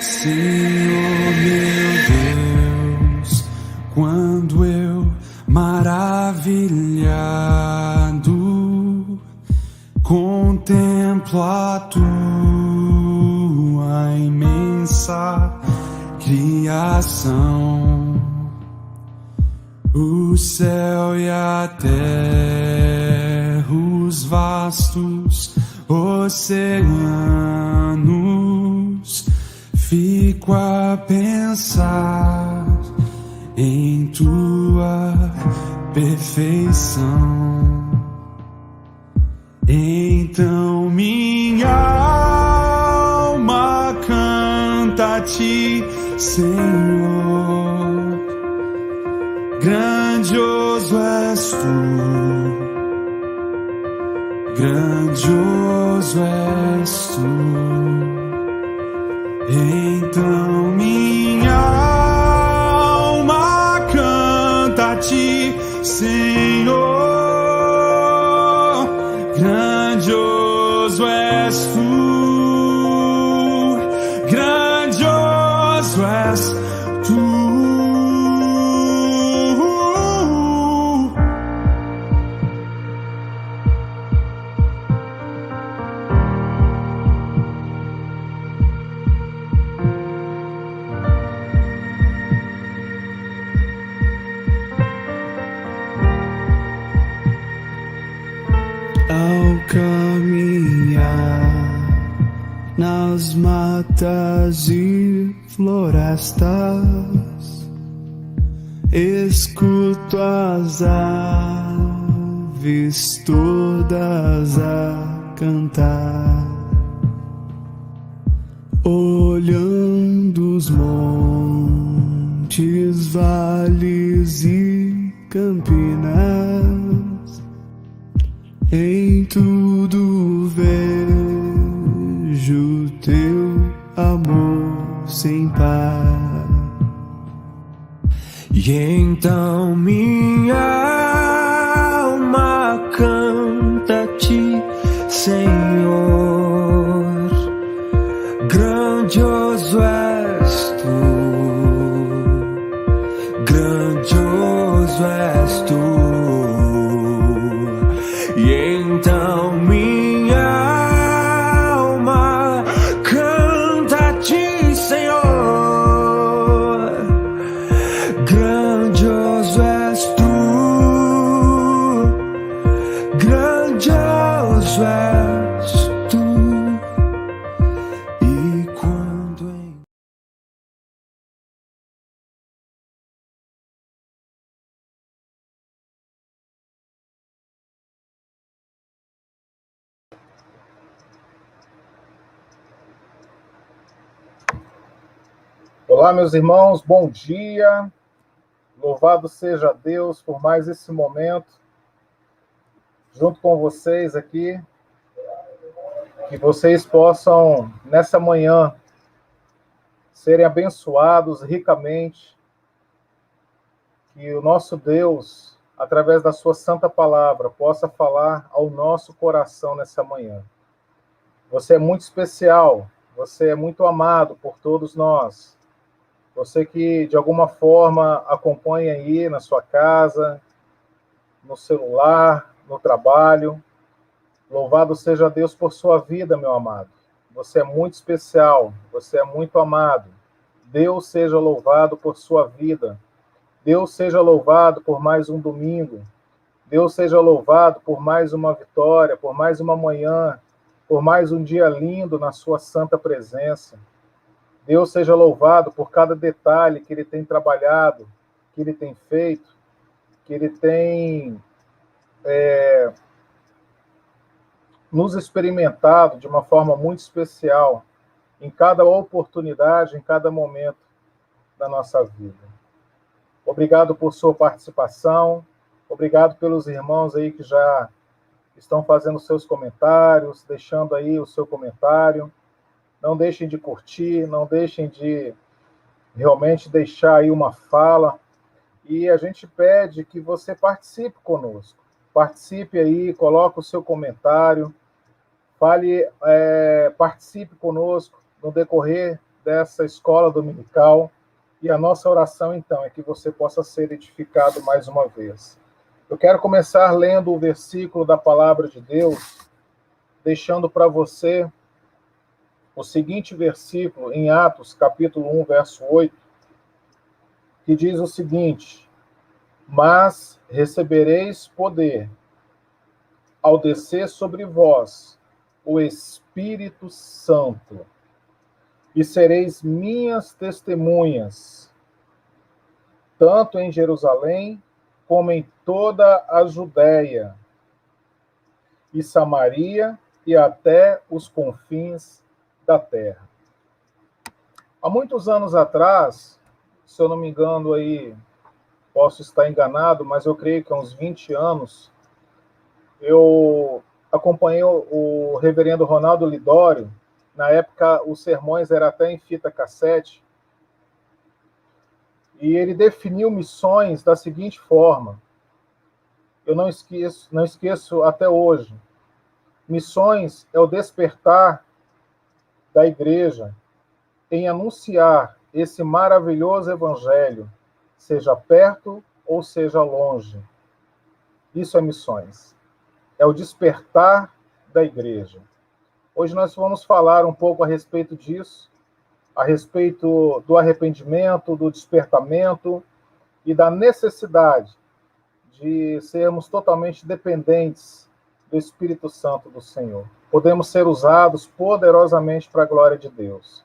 Senhor meu Deus, quando eu maravilhado contemplo a tua imensa criação, o céu e a terra, os vastos oceanos, fico a pensar em tua perfeição. Então minha alma canta a ti, Senhor. Grandioso és tu, grandioso és tu. Então minha alma canta a ti, Senhor. Grandioso és tu, grandioso és tu. Ao caminhar nas matas e florestas, escuto as aves todas a cantar, olhando os montes, vales e campinas. Em tudo vejo teu amor sem par. E então minha alma canta a ti, Senhor. Grandioso és tu, grandioso és tu. E então minha alma canta a ti, Senhor. Grandioso és tu, grandioso és tu. E quando em Olá, meus irmãos, bom dia. Louvado seja Deus por mais esse momento, junto com vocês aqui, que vocês possam, nessa manhã, serem abençoados ricamente, que o nosso Deus, através da sua santa palavra, possa falar ao nosso coração nessa manhã. Você é muito especial, você é muito amado por todos nós. Você que, de alguma forma, acompanha aí na sua casa, no celular, no trabalho. Louvado seja Deus por sua vida, meu amado. Você é muito especial, você é muito amado. Deus seja louvado por sua vida. Deus seja louvado por mais um domingo. Deus seja louvado por mais uma vitória, por mais uma manhã, por mais um dia lindo na sua santa presença. Deus seja louvado por cada detalhe que Ele tem trabalhado, que Ele tem feito, que Ele tem nos experimentado de uma forma muito especial, em cada oportunidade, em cada momento da nossa vida. Obrigado por sua participação, obrigado pelos irmãos aí que já estão fazendo seus comentários, deixando aí o seu comentário. Não deixem de curtir, não deixem de realmente deixar aí uma fala. E a gente pede que você participe conosco. Participe aí, coloque o seu comentário, participe conosco no decorrer dessa escola dominical. E a nossa oração, então, é que você possa ser edificado mais uma vez. Eu quero começar lendo o versículo da palavra de Deus, deixando para você o seguinte versículo em Atos, capítulo 1, verso 8, que diz o seguinte: mas recebereis poder ao descer sobre vós o Espírito Santo, e sereis minhas testemunhas, tanto em Jerusalém, como em toda a Judéia e Samaria, e até os confins da terra. Há muitos anos atrás, se eu não me engano aí, posso estar enganado, mas eu creio que há uns 20 anos, eu acompanhei o reverendo Ronaldo Lidório. Na época, os sermões eram até em fita cassete, e ele definiu missões da seguinte forma, eu não esqueço até hoje: missões é o despertar da igreja em anunciar esse maravilhoso evangelho, seja perto ou seja longe. Isso é missões. É o despertar da igreja. Hoje nós vamos falar um pouco a respeito disso, a respeito do arrependimento, do despertamento e da necessidade de sermos totalmente dependentes do Espírito Santo do Senhor. Podemos ser usados poderosamente para a glória de Deus.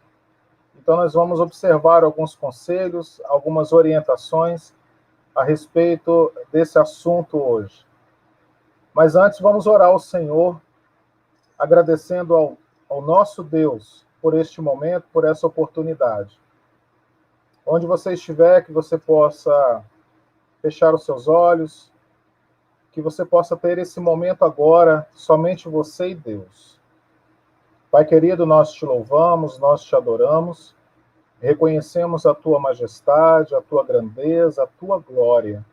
Então nós vamos observar alguns conselhos, algumas orientações a respeito desse assunto hoje. Mas antes vamos orar ao Senhor, agradecendo ao nosso Deus por este momento, por essa oportunidade. Onde você estiver, que você possa fechar os seus olhos, que você possa ter esse momento agora, somente você e Deus. Pai querido, nós te louvamos, nós te adoramos, reconhecemos a tua majestade, a tua grandeza, a tua glória.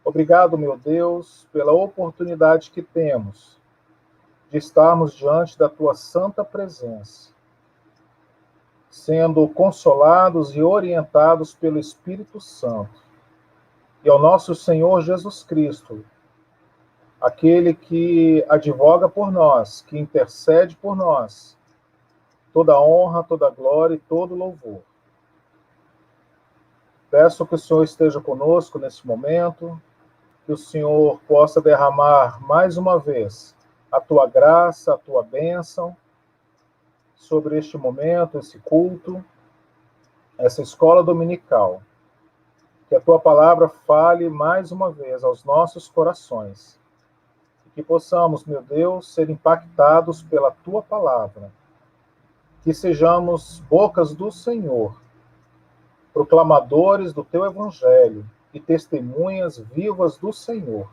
Obrigado, meu Deus, pela oportunidade que temos de estarmos diante da tua santa presença, sendo consolados e orientados pelo Espírito Santo. E ao nosso Senhor Jesus Cristo, aquele que advoga por nós, que intercede por nós, toda honra, toda glória e todo louvor. Peço que o Senhor esteja conosco nesse momento, que o Senhor possa derramar mais uma vez a tua graça, a tua bênção sobre este momento, esse culto, essa escola dominical. Que a tua palavra fale mais uma vez aos nossos corações. E que possamos, meu Deus, ser impactados pela tua palavra. Que sejamos bocas do Senhor, proclamadores do teu evangelho e testemunhas vivas do Senhor.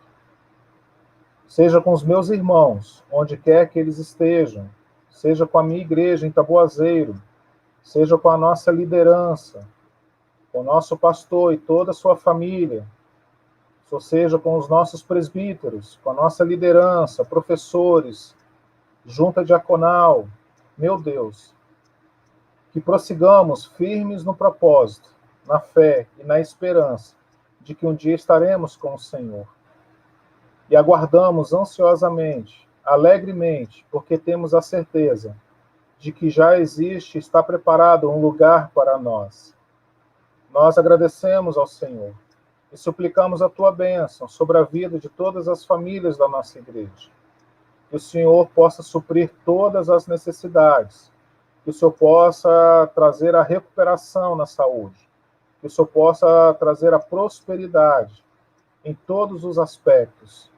Seja com os meus irmãos, onde quer que eles estejam, seja com a minha igreja em Taboazeiro, seja com a nossa liderança, com o nosso pastor e toda a sua família, ou seja com os nossos presbíteros, com a nossa liderança, professores, junta diaconal, meu Deus, que prossigamos firmes no propósito, na fé e na esperança de que um dia estaremos com o Senhor. E aguardamos ansiosamente, alegremente, porque temos a certeza de que já existe, está preparado um lugar para nós. Nós agradecemos ao Senhor e suplicamos a tua bênção sobre a vida de todas as famílias da nossa igreja. Que o Senhor possa suprir todas as necessidades, que o Senhor possa trazer a recuperação na saúde, que o Senhor possa trazer a prosperidade em todos os aspectos.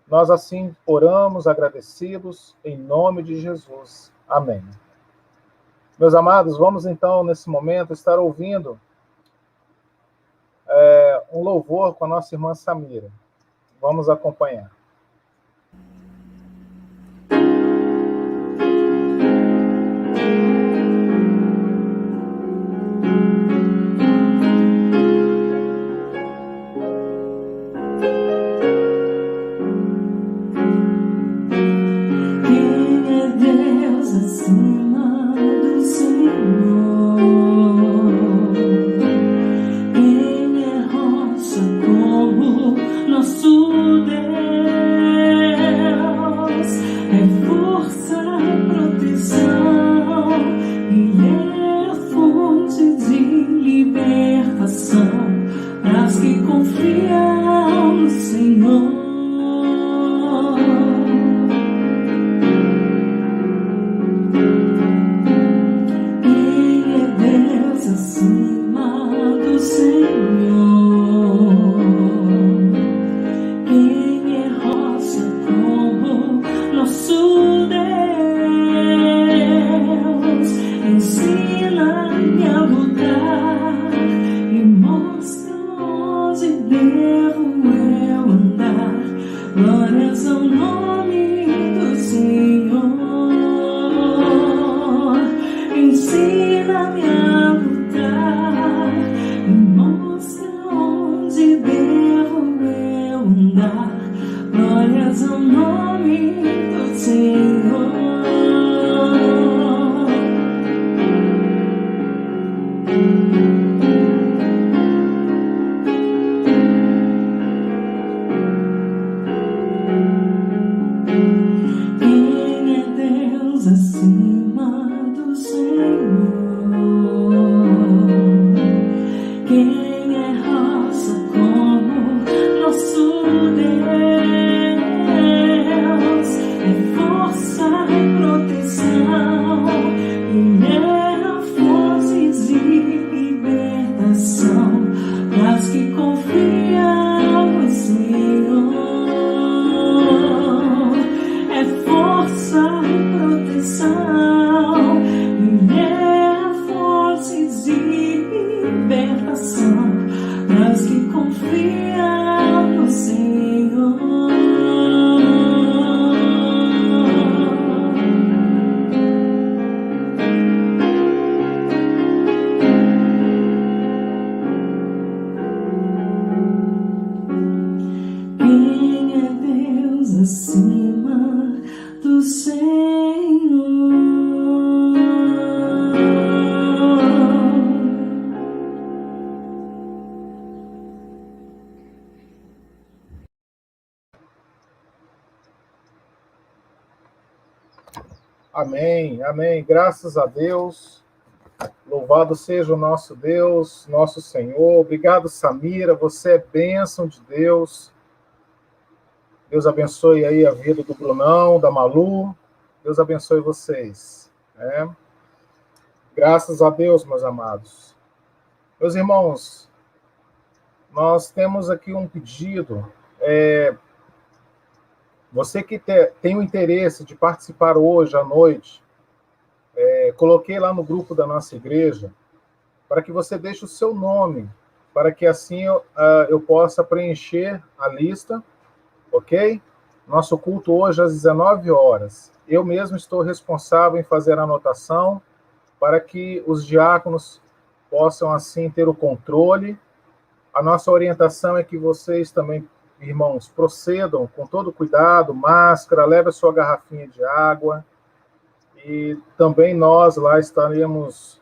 Nós assim oramos agradecidos em nome de Jesus. Amém. Meus amados, vamos então nesse momento estar ouvindo um louvor com a nossa irmã Samira. Vamos acompanhar. Quem é Deus acima do Senhor? glórias ao nome do Senhor. Ensina-me a lutar e mostra onde devo eu andar. Glórias ao nome do Senhor. Quem é Deus acima do Senhor? Quem é rocha como nosso Deus? É força e proteção, e é a fonte de libertação para os que confiam no Senhor. É força e proteção, e é a fonte de libertação para os que confiam no Senhor. Quem é Deus acima do Senhor? Amém, amém. Graças a Deus. Louvado seja o nosso Deus, nosso Senhor. Obrigado, Samira. Você é bênção de Deus. Deus abençoe aí a vida do Brunão, da Malu. Deus abençoe vocês. Graças a Deus, meus amados. Meus irmãos, nós temos aqui um pedido. Você que tem o interesse de participar hoje à noite, coloquei lá no grupo da nossa igreja para que você deixe o seu nome, para que assim eu possa preencher a lista, ok? Nosso culto hoje às 19 horas. Eu mesmo estou responsável em fazer a anotação para que os diáconos possam assim ter o controle. A nossa orientação é que vocês também, irmãos, procedam com todo cuidado, máscara, leve a sua garrafinha de água, e também nós lá estaremos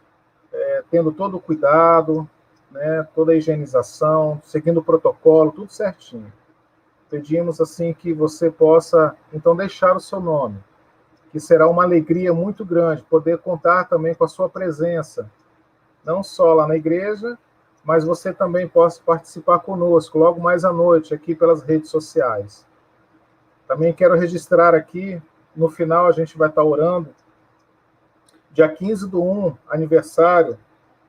tendo todo o cuidado, né, toda a higienização, seguindo o protocolo, tudo certinho. Pedimos assim que você possa, então, deixar o seu nome, que será uma alegria muito grande poder contar também com a sua presença, não só lá na igreja, mas você também possa participar conosco logo mais à noite, aqui pelas redes sociais. Também quero registrar aqui, no final a gente vai estar orando, dia 15/1, aniversário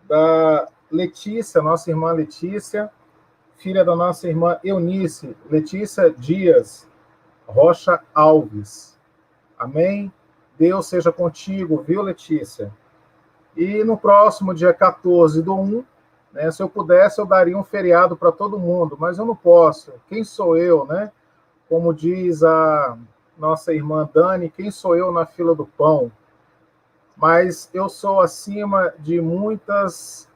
da Letícia, nossa irmã Letícia, filha da nossa irmã Eunice, Letícia Dias Rocha Alves. Amém? Deus seja contigo, viu, Letícia? E no próximo dia 14/1, né, se eu pudesse, eu daria um feriado para todo mundo, mas eu não posso. Quem sou eu, né? Como diz a nossa irmã Dani, quem sou eu na fila do pão? Mas eu sou acima de muitas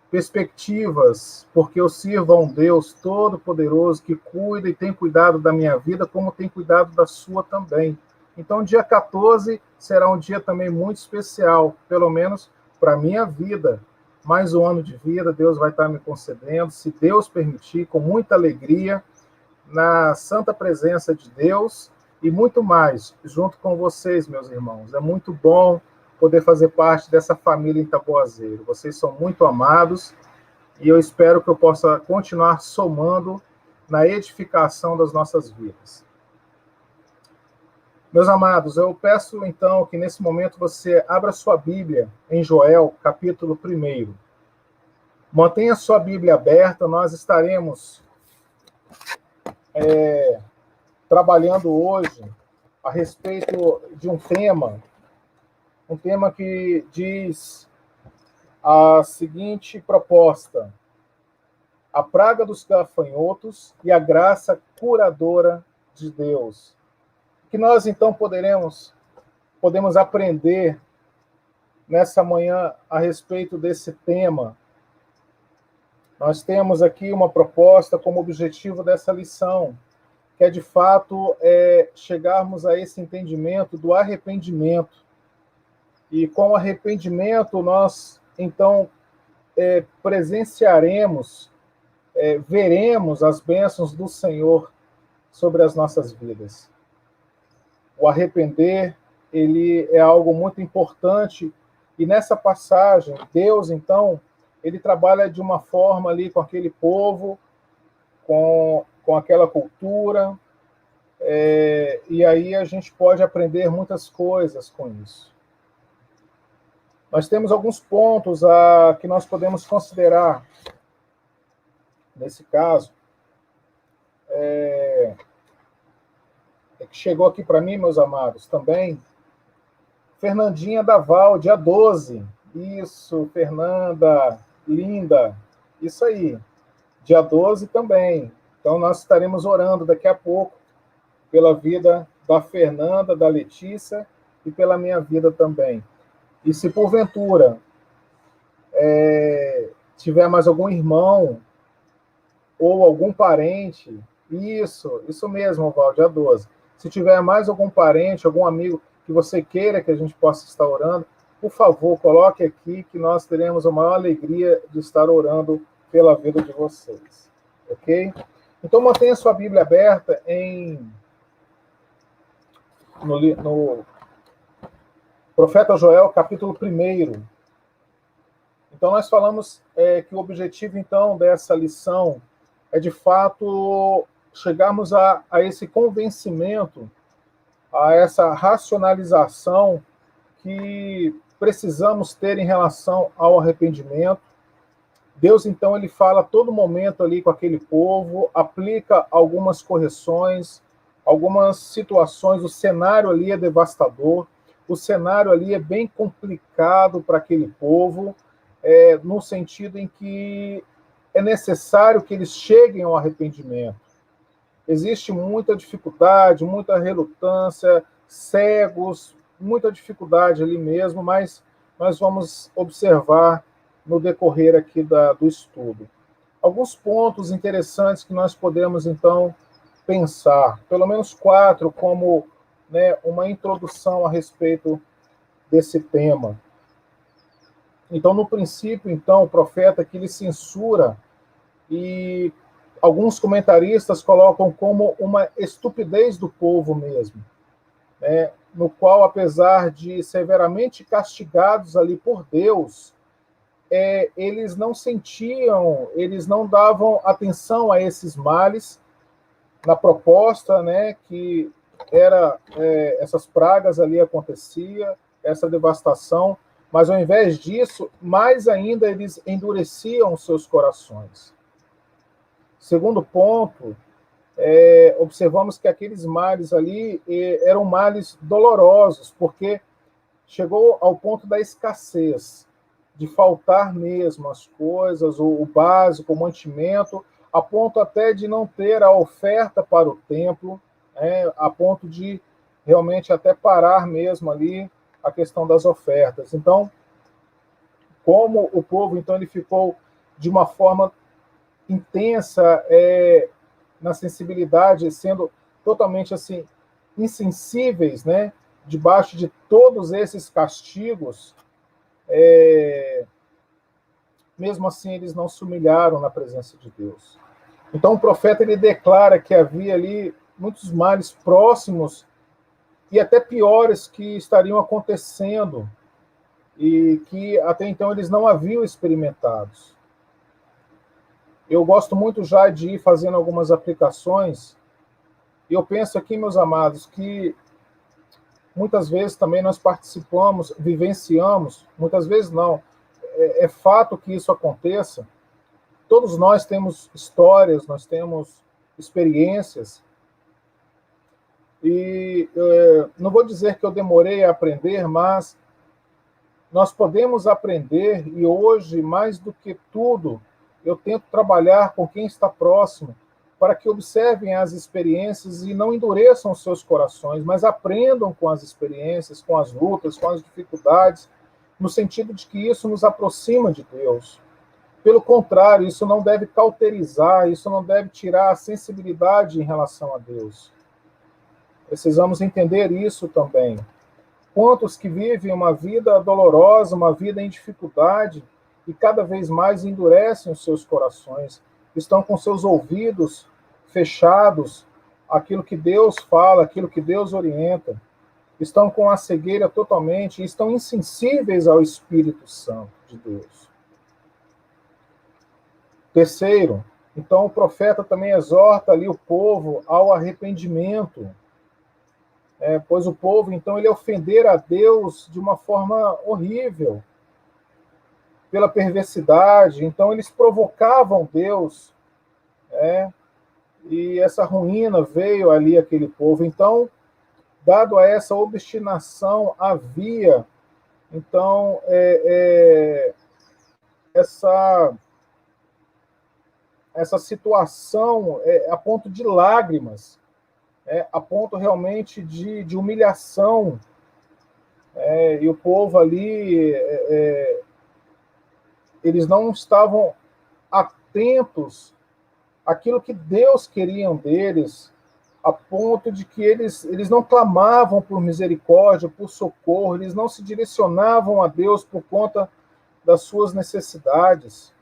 perspectivas, porque eu sirvo a um Deus todo-poderoso que cuida e tem cuidado da minha vida, como tem cuidado da sua também. Então, dia 14 será um dia também muito especial, pelo menos para a minha vida. Mais um ano de vida, Deus vai estar me concedendo, se Deus permitir, com muita alegria, na santa presença de Deus e muito mais, junto com vocês, meus irmãos. É muito bom poder fazer parte dessa família em Itaboazeiro. Vocês são muito amados e eu espero que eu possa continuar somando na edificação das nossas vidas. Meus amados, eu peço então que nesse momento você abra sua Bíblia em Joel, capítulo 1. Mantenha sua Bíblia aberta, nós estaremos trabalhando hoje a respeito de um tema que diz a seguinte proposta: a praga dos gafanhotos e a graça curadora de Deus. Que nós, então, podemos aprender nessa manhã a respeito desse tema. Nós temos aqui uma proposta como objetivo dessa lição, que é, de fato, chegarmos a esse entendimento do arrependimento. E com o arrependimento, nós, então, presenciaremos, veremos as bênçãos do Senhor sobre as nossas vidas. O arrepender, ele é algo muito importante, e nessa passagem, Deus, então, ele trabalha de uma forma ali com aquele povo, com aquela cultura, e aí a gente pode aprender muitas coisas com isso. Nós temos alguns pontos que nós podemos considerar, nesse caso, que chegou aqui para mim, meus amados, também, Fernandinha Daval, dia 12. Isso, Fernanda, linda. Isso aí. Dia 12 também. Então, nós estaremos orando daqui a pouco pela vida da Fernanda, da Letícia e pela minha vida também. E se porventura tiver mais algum irmão ou algum parente, isso mesmo, Val, dia 12. Se tiver mais algum parente, algum amigo que você queira que a gente possa estar orando, por favor, coloque aqui que nós teremos a maior alegria de estar orando pela vida de vocês. Ok? Então, mantenha sua Bíblia aberta no Profeta Joel, capítulo 1. Então, nós falamos que o objetivo, então, dessa lição é, de fato, chegarmos a esse convencimento, a essa racionalização que precisamos ter em relação ao arrependimento. Deus, então, ele fala a todo momento ali com aquele povo, aplica algumas correções, algumas situações, o cenário ali é devastador, o cenário ali é bem complicado para aquele povo, no sentido em que é necessário que eles cheguem ao arrependimento. Existe muita dificuldade, muita relutância, cegos, muita dificuldade ali mesmo, mas nós vamos observar no decorrer aqui do estudo. Alguns pontos interessantes que nós podemos, então, pensar, pelo menos 4, como uma introdução a respeito desse tema. Então, no princípio, então, o profeta que ele censura, e alguns comentaristas colocam como uma estupidez do povo mesmo, no qual, apesar de severamente castigados ali por Deus, eles não sentiam, eles não davam atenção a esses males, na proposta, que era essas pragas ali acontecia, essa devastação, mas ao invés disso, mais ainda eles endureciam seus corações. Segundo ponto, observamos que aqueles males ali eram males dolorosos, porque chegou ao ponto da escassez, de faltar mesmo as coisas, o básico, o mantimento, a ponto até de não ter a oferta para o templo, a ponto de realmente até parar mesmo ali a questão das ofertas. Então, como o povo, então, ele ficou de uma forma intensa na sensibilidade, sendo totalmente assim insensíveis, debaixo de todos esses castigos, mesmo assim eles não se humilharam na presença de Deus. Então o profeta ele declara que havia ali muitos males próximos e até piores que estariam acontecendo e que até então eles não haviam experimentados. Eu gosto muito já de ir fazendo algumas aplicações, e eu penso aqui, meus amados, que muitas vezes também nós participamos, vivenciamos, muitas vezes não, é fato que isso aconteça. Todos nós temos histórias, nós temos experiências, e não vou dizer que eu demorei a aprender, mas nós podemos aprender, e hoje, mais do que tudo, eu tento trabalhar com quem está próximo, para que observem as experiências e não endureçam os seus corações, mas aprendam com as experiências, com as lutas, com as dificuldades, no sentido de que isso nos aproxima de Deus. Pelo contrário, isso não deve cauterizar, isso não deve tirar a sensibilidade em relação a Deus. Precisamos entender isso também. Quantos que vivem uma vida dolorosa, uma vida em dificuldade, e cada vez mais endurecem os seus corações, estão com seus ouvidos fechados àquilo que Deus fala, àquilo que Deus orienta, estão com a cegueira totalmente, e estão insensíveis ao Espírito Santo de Deus. Terceiro, então o profeta também exorta ali o povo ao arrependimento, pois o povo, então, ele ofendera a Deus de uma forma horrível, pela perversidade, então eles provocavam Deus, e essa ruína veio ali àquele povo. Então, dado a essa obstinação, havia, então, essa situação a ponto de lágrimas, a ponto realmente de humilhação, e o povo ali, eles não estavam atentos àquilo que Deus queria deles, a ponto de que eles não clamavam por misericórdia, por socorro, eles não se direcionavam a Deus por conta das suas necessidades.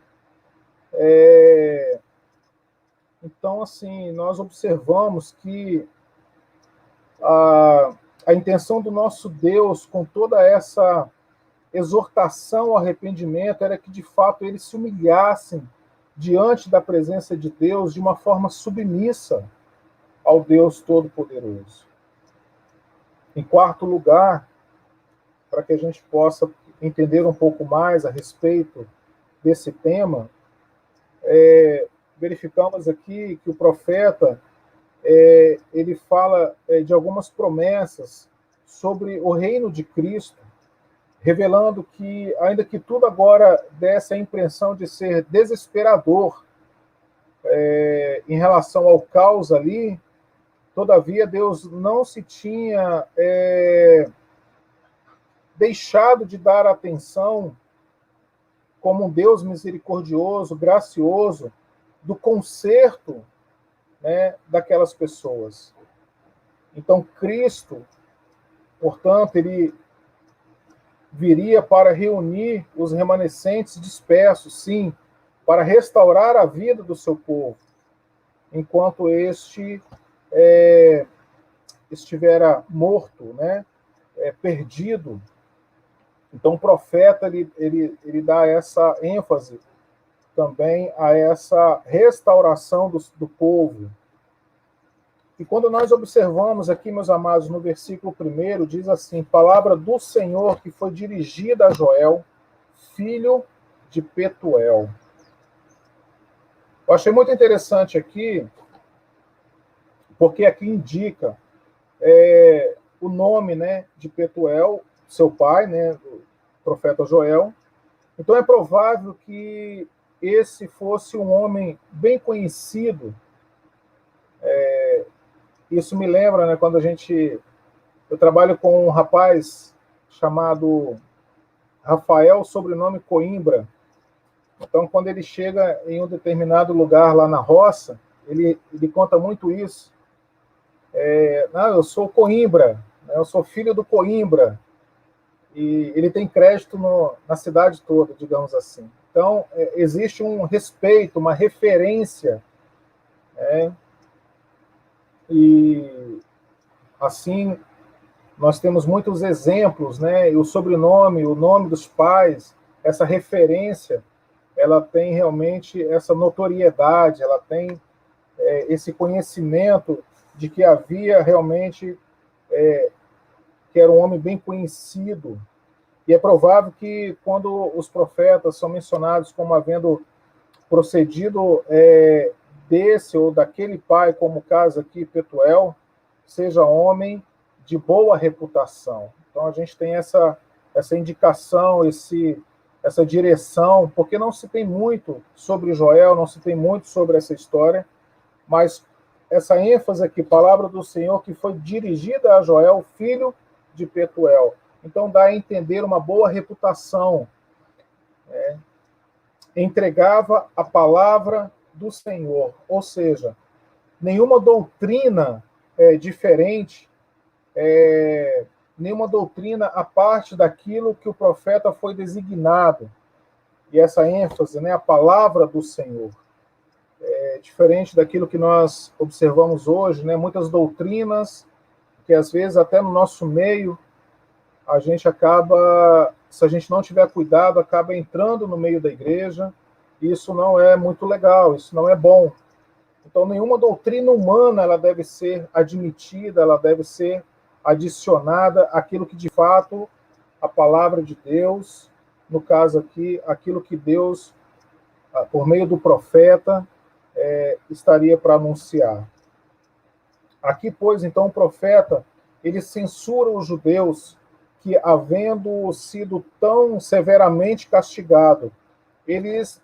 Então, assim, nós observamos que a intenção do nosso Deus, com toda essa exortação ao arrependimento, era que, de fato, eles se humilhassem diante da presença de Deus de uma forma submissa ao Deus Todo-Poderoso. Em quarto lugar, para que a gente possa entender um pouco mais a respeito desse tema, verificamos aqui que o profeta ele fala de algumas promessas sobre o reino de Cristo, revelando que, ainda que tudo agora desse a impressão de ser desesperador em relação ao caos ali, todavia Deus não se tinha deixado de dar atenção como um Deus misericordioso, gracioso, do conserto, daquelas pessoas. Então, Cristo, portanto, ele viria para reunir os remanescentes dispersos, sim, para restaurar a vida do seu povo, enquanto este estivera morto, perdido. Então, o profeta ele dá essa ênfase também a essa restauração do povo. E quando nós observamos aqui, meus amados, no versículo 1, diz assim: palavra do Senhor que foi dirigida a Joel, filho de Petuel. Eu achei muito interessante aqui, porque aqui indica o nome, de Petuel, seu pai, o profeta Joel. Então é provável que esse fosse um homem bem conhecido. Isso me lembra, quando eu trabalho com um rapaz chamado Rafael, sobrenome Coimbra. Então, quando ele chega em um determinado lugar lá na roça, ele conta muito isso. Eu sou Coimbra, eu sou filho do Coimbra. E ele tem crédito na cidade toda, digamos assim. Então, existe um respeito, uma referência, e assim nós temos muitos exemplos, e o sobrenome, o nome dos pais, essa referência, ela tem realmente essa notoriedade, ela tem esse conhecimento de que havia realmente que era um homem bem conhecido. E é provável que, quando os profetas são mencionados como havendo procedido desse ou daquele pai, como o caso aqui, Petuel, seja homem de boa reputação. Então, a gente tem essa indicação, essa direção, porque não se tem muito sobre Joel, não se tem muito sobre essa história, mas essa ênfase aqui, palavra do Senhor, que foi dirigida a Joel, filho de Petuel. Então dá a entender uma boa reputação. Entregava a palavra do Senhor, ou seja, nenhuma doutrina diferente, nenhuma doutrina à parte daquilo que o profeta foi designado. E essa ênfase, né, a palavra do Senhor. Diferente daquilo que nós observamos hoje, né, muitas doutrinas que às vezes até no nosso meio a gente acaba, se a gente não tiver cuidado, acaba entrando no meio da igreja, e isso não é muito legal, isso não é bom. Então, nenhuma doutrina humana ela deve ser admitida, ela deve ser adicionada àquilo que, de fato, a palavra de Deus, no caso aqui, aquilo que Deus, por meio do profeta, estaria para anunciar. Aqui, pois, então, o profeta, ele censura os judeus que, havendo sido tão severamente castigado, eles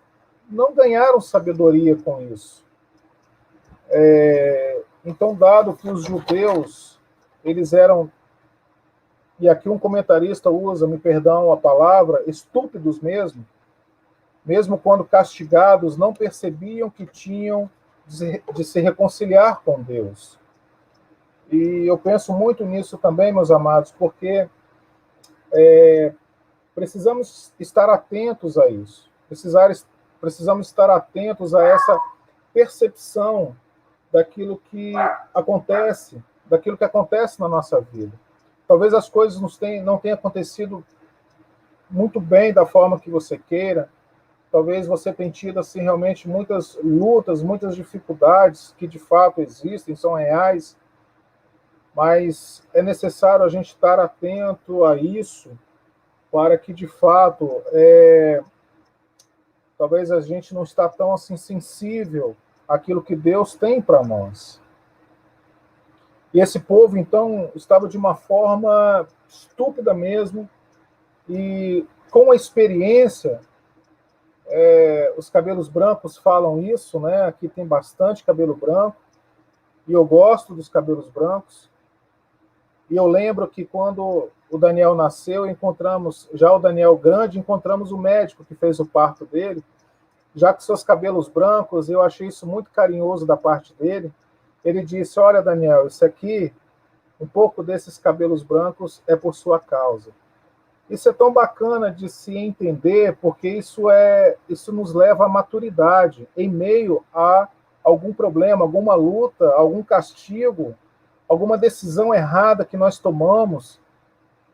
não ganharam sabedoria com isso. Então, dado que os judeus, eles eram, e aqui um comentarista usa, me perdão a palavra, estúpidos mesmo quando castigados, não percebiam que tinham de se reconciliar com Deus. E eu penso muito nisso também, meus amados, porque precisamos estar atentos a isso. Precisamos estar atentos a essa percepção daquilo que acontece na nossa vida. Talvez as coisas não tenham acontecido muito bem da forma que você queira. Talvez você tenha tido assim, realmente muitas lutas, muitas dificuldades que de fato existem, são reais, mas é necessário a gente estar atento a isso para que de fato talvez a gente não está tão assim sensível àquilo que Deus tem para nós. E esse povo, então, estava de uma forma estúpida mesmo, e com a experiência, os cabelos brancos falam isso, né? Aqui tem bastante cabelo branco, e eu gosto dos cabelos brancos. E eu lembro que quando o Daniel nasceu, encontramos, já o Daniel grande, encontramos o médico que fez o parto dele, já com seus cabelos brancos, eu achei isso muito carinhoso da parte dele. Ele disse: olha, Daniel, isso aqui, um pouco desses cabelos brancos é por sua causa. Isso é tão bacana de se entender, porque isso nos leva à maturidade, em meio a algum problema, alguma luta, algum castigo, alguma decisão errada que nós tomamos,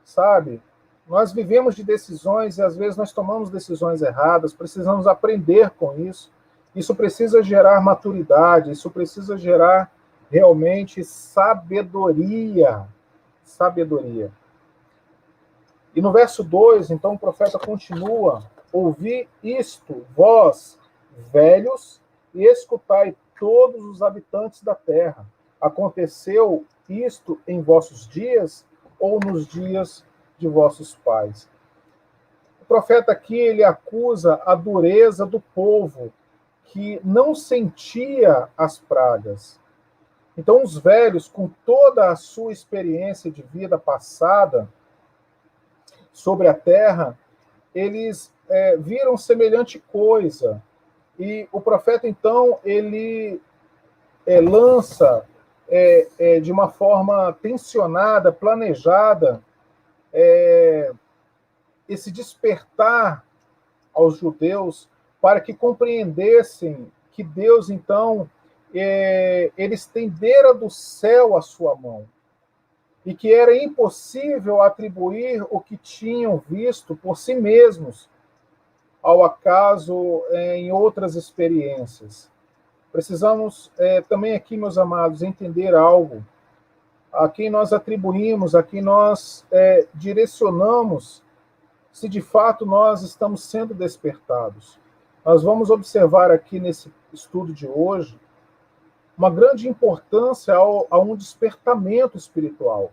sabe? Nós vivemos de decisões e às vezes nós tomamos decisões erradas, precisamos aprender com isso. Isso precisa gerar maturidade, isso precisa gerar realmente sabedoria. Sabedoria. E no verso 2, então, o profeta continua: ouvi isto, vós, velhos, e escutai todos os habitantes da terra. Aconteceu isto em vossos dias ou nos dias de vossos pais? O profeta aqui, ele acusa a dureza do povo que não sentia as pragas. Então, os velhos, com toda a sua experiência de vida passada sobre a terra, eles viram semelhante coisa. E o profeta, então, ele lança de uma forma tensionada, planejada, esse despertar aos judeus para que compreendessem que Deus, então, ele estendera do céu a sua mão e que era impossível atribuir o que tinham visto por si mesmos ao acaso em outras experiências. Precisamos também aqui, meus amados, entender algo. A quem nós atribuímos, a quem nós direcionamos, se de fato nós estamos sendo despertados. Nós vamos observar aqui nesse estudo de hoje uma grande importância a um despertamento espiritual.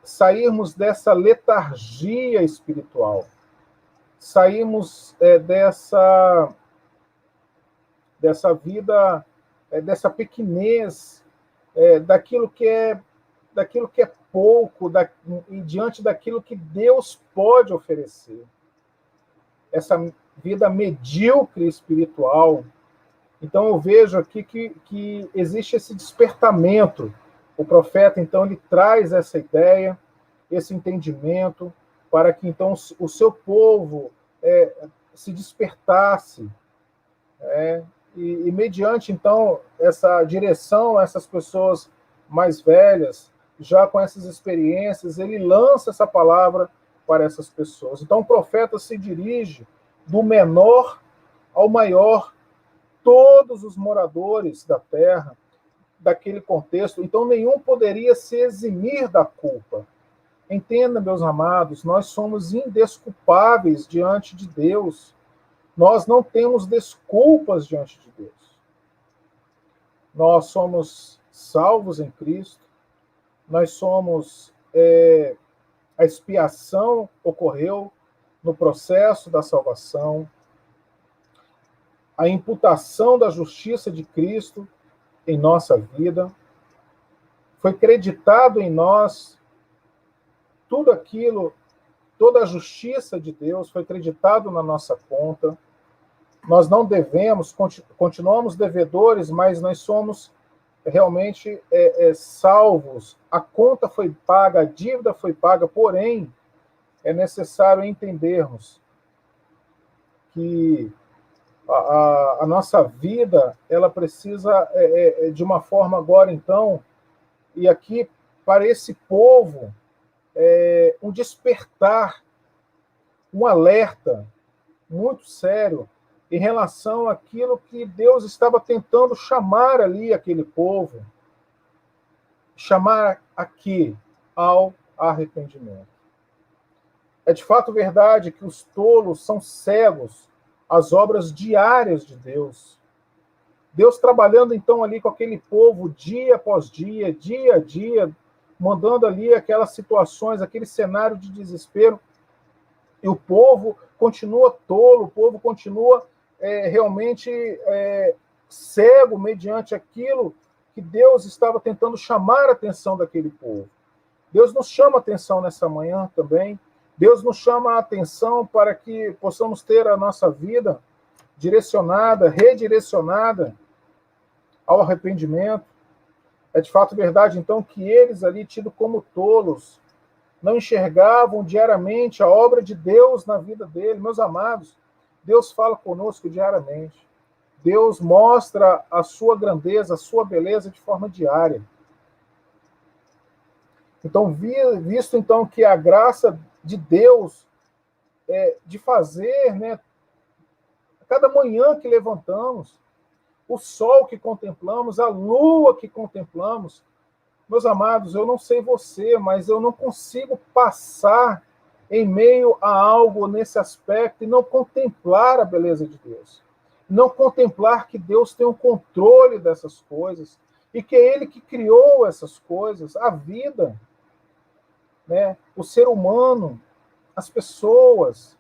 Sairmos dessa letargia espiritual, sairmos dessa vida, dessa pequenez, daquilo que é pouco, diante daquilo que Deus pode oferecer. Essa vida medíocre espiritual. Então eu vejo aqui que existe esse despertamento. O profeta, então, ele traz essa ideia, esse entendimento, para que, então, o seu povo se despertasse, e mediante, então, essa direção, essas pessoas mais velhas, já com essas experiências, ele lança essa palavra para essas pessoas. Então, o profeta se dirige do menor ao maior, todos os moradores da terra, daquele contexto. Então, nenhum poderia se eximir da culpa. Entenda, meus amados, nós somos indesculpáveis diante de Deus. Nós não temos desculpas diante de Deus. Nós somos salvos em Cristo. Nós somos... a expiação ocorreu no processo da salvação. A imputação da justiça de Cristo em nossa vida. Foi creditado em nós tudo aquilo, toda a justiça de Deus foi creditado na nossa conta. Nós não devemos, continuamos devedores, mas nós somos realmente salvos. A conta foi paga, a dívida foi paga, porém, é necessário entendermos que a nossa vida, ela precisa, de uma forma agora, então, e aqui, para esse povo, um despertar, um alerta muito sério em relação àquilo que Deus estava tentando chamar ali aquele povo. Chamar aqui ao arrependimento. É de fato verdade que os tolos são cegos às obras diárias de Deus. Deus trabalhando então ali com aquele povo dia após dia, dia a dia, mandando ali aquelas situações, aquele cenário de desespero, e o povo continua tolo, o povo continua realmente cego mediante aquilo que Deus estava tentando chamar a atenção daquele povo. Deus nos chama a atenção nessa manhã também. Deus nos chama a atenção para que possamos ter a nossa vida direcionada, redirecionada ao arrependimento. É de fato verdade, então, que eles ali, tidos como tolos, não enxergavam diariamente a obra de Deus na vida dele. Meus amados, Deus fala conosco diariamente. Deus mostra a sua grandeza, a sua beleza de forma diária. Então, visto então que a graça de Deus de fazer, cada manhã que levantamos, o sol que contemplamos, a lua que contemplamos, meus amados, eu não sei você, mas eu não consigo passar em meio a algo nesse aspecto e não contemplar a beleza de Deus. Não contemplar que Deus tem o controle dessas coisas e que é Ele que criou essas coisas, a vida, o ser humano, as pessoas,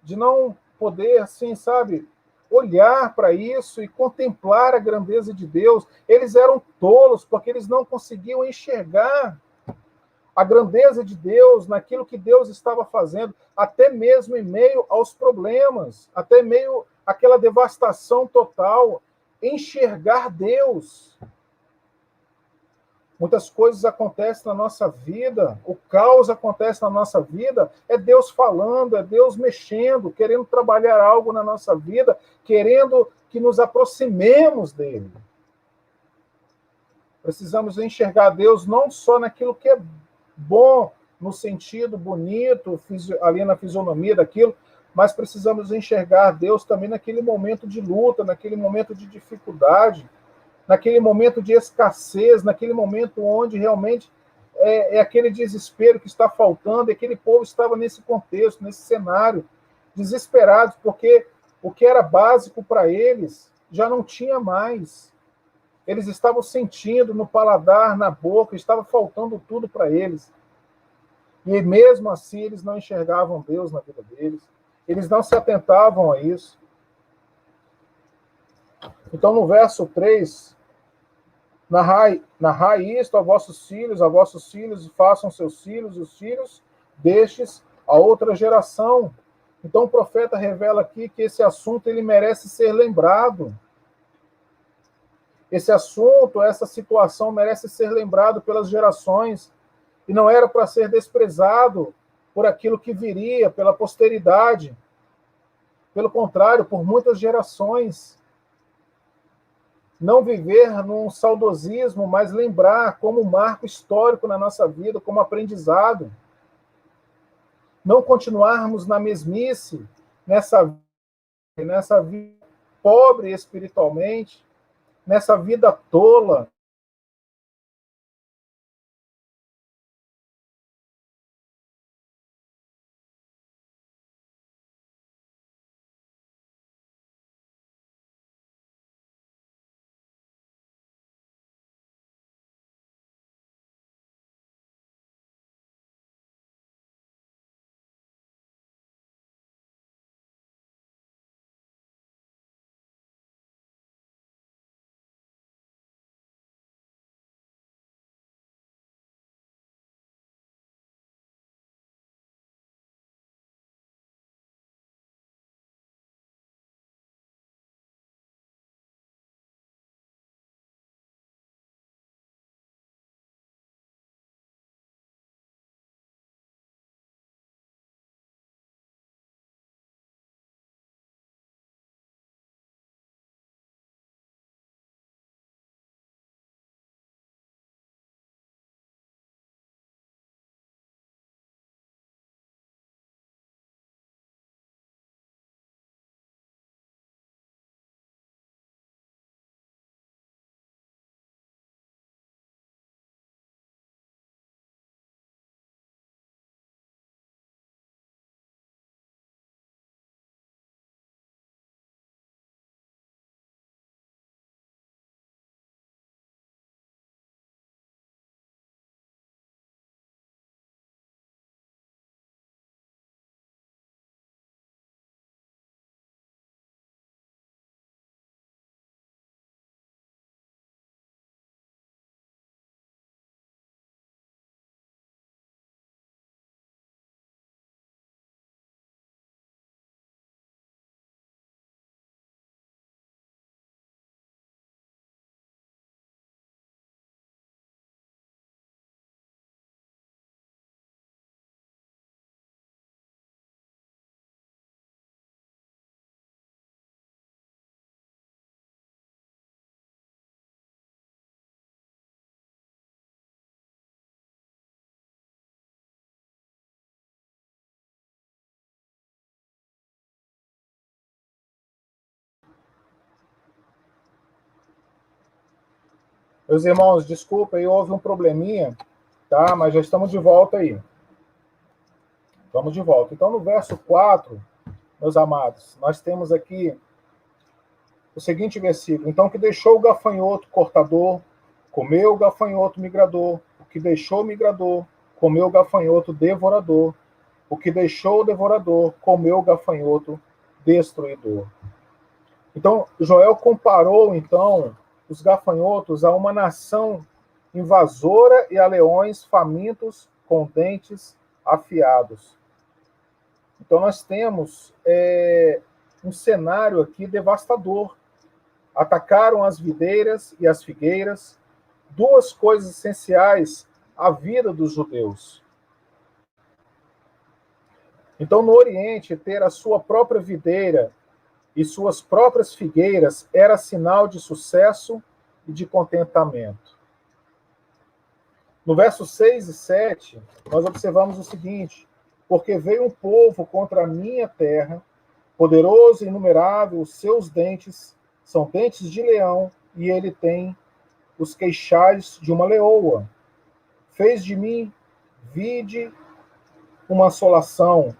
de não poder, assim, sabe, olhar para isso e contemplar a grandeza de Deus. Eles eram tolos porque eles não conseguiam enxergar a grandeza de Deus naquilo que Deus estava fazendo, até mesmo em meio aos problemas, até meio àquela devastação total, enxergar Deus. Muitas coisas acontecem na nossa vida, o caos acontece na nossa vida, é Deus falando, é Deus mexendo, querendo trabalhar algo na nossa vida, querendo que nos aproximemos dele. Precisamos enxergar Deus não só naquilo que é bom, no sentido bonito, ali na fisionomia daquilo, mas precisamos enxergar Deus também naquele momento de luta, naquele momento de dificuldade, naquele momento de escassez, naquele momento onde realmente é aquele desespero que está faltando, e aquele povo estava nesse contexto, nesse cenário, desesperados, porque o que era básico para eles já não tinha mais. Eles estavam sentindo no paladar, na boca, estava faltando tudo para eles. E mesmo assim eles não enxergavam Deus na vida deles, eles não se atentavam a isso. Então, no verso 3, narrai isto a vossos filhos façam seus filhos, os filhos destes a outra geração. Então, o profeta revela aqui que esse assunto ele merece ser lembrado. Esse assunto, essa situação merece ser lembrado pelas gerações. E não era para ser desprezado por aquilo que viria, pela posteridade. Pelo contrário, por muitas gerações. Não viver num saudosismo, mas lembrar como um marco histórico na nossa vida, como aprendizado. Não continuarmos na mesmice, nessa vida pobre espiritualmente, nessa vida tola. Meus irmãos, desculpa, aí houve um probleminha, tá? Mas já estamos de volta aí. Vamos de volta. Então, no verso 4, meus amados, nós temos aqui o seguinte versículo. Então, que deixou o gafanhoto cortador, comeu o gafanhoto migrador. O que deixou o migrador, comeu o gafanhoto devorador. O que deixou o devorador, comeu o gafanhoto destruidor. Então, Joel comparou, então, os gafanhotos a uma nação invasora e a leões famintos com dentes afiados. Então, nós temos um cenário aqui devastador. Atacaram as videiras e as figueiras, duas coisas essenciais à vida dos judeus. Então, no Oriente, ter a sua própria videira e suas próprias figueiras era sinal de sucesso e de contentamento. No versos 6 e 7, nós observamos o seguinte: porque veio um povo contra a minha terra, poderoso e inumerável, os seus dentes são dentes de leão, e ele tem os queixais de uma leoa. Fez de mim, vide, uma assolação,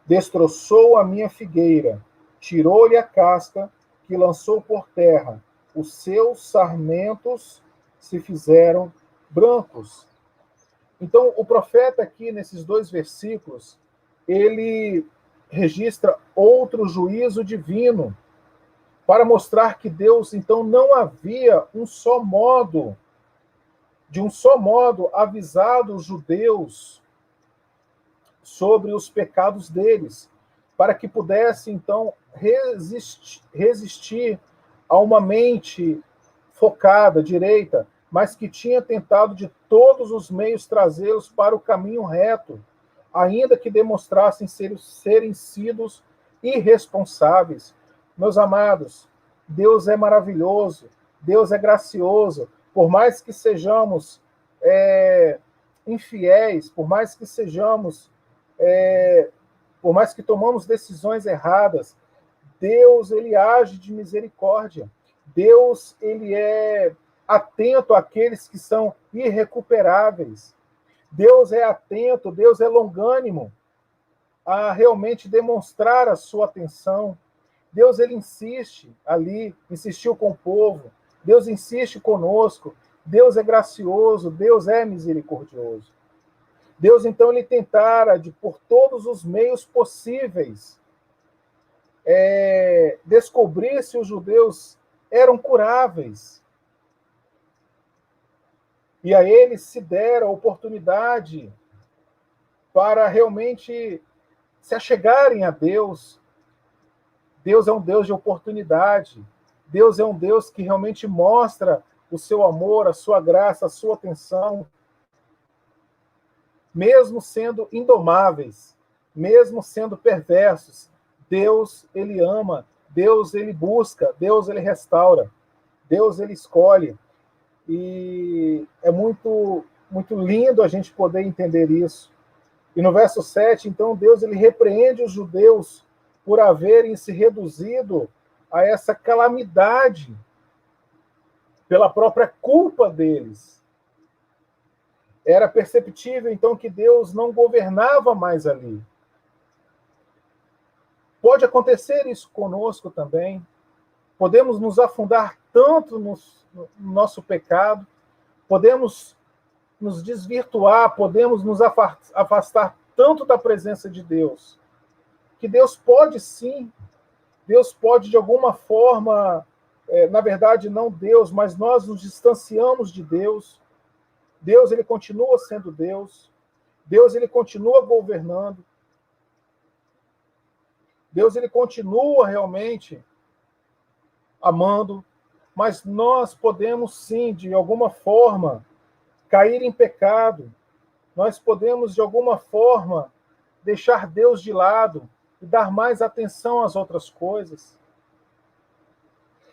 destroçou a minha figueira, tirou-lhe a casca, que lançou por terra, os seus sarmentos se fizeram brancos. Então, o profeta aqui, nesses dois versículos, ele registra outro juízo divino. para mostrar que Deus, então, não havia de um só modo, avisado os judeus sobre os pecados deles, para que pudesse, então, resistir a uma mente focada, direita, mas que tinha tentado de todos os meios trazê-los para o caminho reto, ainda que demonstrassem serem sido irresponsáveis. Meus amados, Deus é maravilhoso, Deus é gracioso, por mais que sejamos infiéis, por mais que sejamos, por mais que tomamos decisões erradas, Deus, ele age de misericórdia. Deus, ele é atento àqueles que são irrecuperáveis. Deus é atento, Deus é longânimo a realmente demonstrar a sua atenção. Deus, ele insiste ali, insistiu com o povo. Deus insiste conosco. Deus é gracioso, Deus é misericordioso. Deus, então, ele tentara, por todos os meios possíveis, descobrir se os judeus eram curáveis. E a eles se dera a oportunidade para realmente se achegarem a Deus. Deus é um Deus de oportunidade. Deus é um Deus que realmente mostra o seu amor, a sua graça, a sua atenção. Mesmo sendo indomáveis, mesmo sendo perversos, Deus, ele ama, Deus, ele busca, Deus, ele restaura, Deus, ele escolhe. E é muito, muito lindo a gente poder entender isso. E no verso 7, então, Deus, ele repreende os judeus por haverem se reduzido a essa calamidade pela própria culpa deles. Era perceptível, então, que Deus não governava mais ali. Pode acontecer isso conosco também. Podemos nos afundar tanto no nosso pecado, podemos nos desvirtuar, podemos nos afastar tanto da presença de Deus, que Deus pode sim, Deus pode de alguma forma, na verdade não Deus, mas nós nos distanciamos de Deus. Deus, ele continua sendo Deus. Deus, ele continua governando. Deus, ele continua realmente amando, mas nós podemos sim, de alguma forma, cair em pecado. Nós podemos, de alguma forma, deixar Deus de lado e dar mais atenção às outras coisas.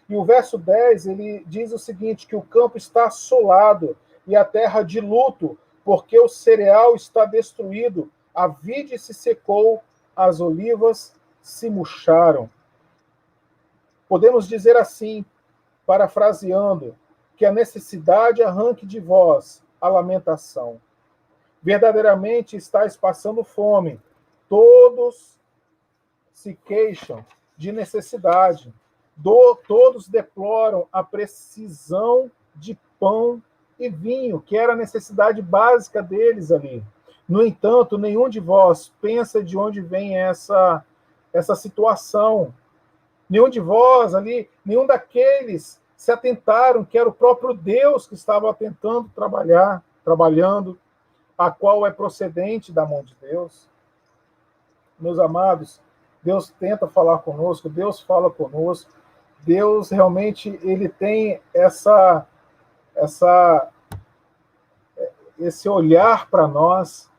E o verso 10, ele diz o seguinte, que o campo está assolado e a terra de luto, porque o cereal está destruído, a vide se secou, as olivas se murcharam. Podemos dizer assim, parafraseando, que a necessidade arranque de vós a lamentação. Verdadeiramente estáis passando fome, todos se queixam de necessidade, todos deploram a precisão de pão e vinho, que era a necessidade básica deles ali. No entanto, nenhum de vós pensa de onde vem essa situação. Nenhum de vós ali, nenhum daqueles se atentaram que era o próprio Deus que estava tentando trabalhando, a qual é procedente da mão de Deus. Meus amados, Deus tenta falar conosco, Deus fala conosco, Deus realmente ele tem esse olhar para nós.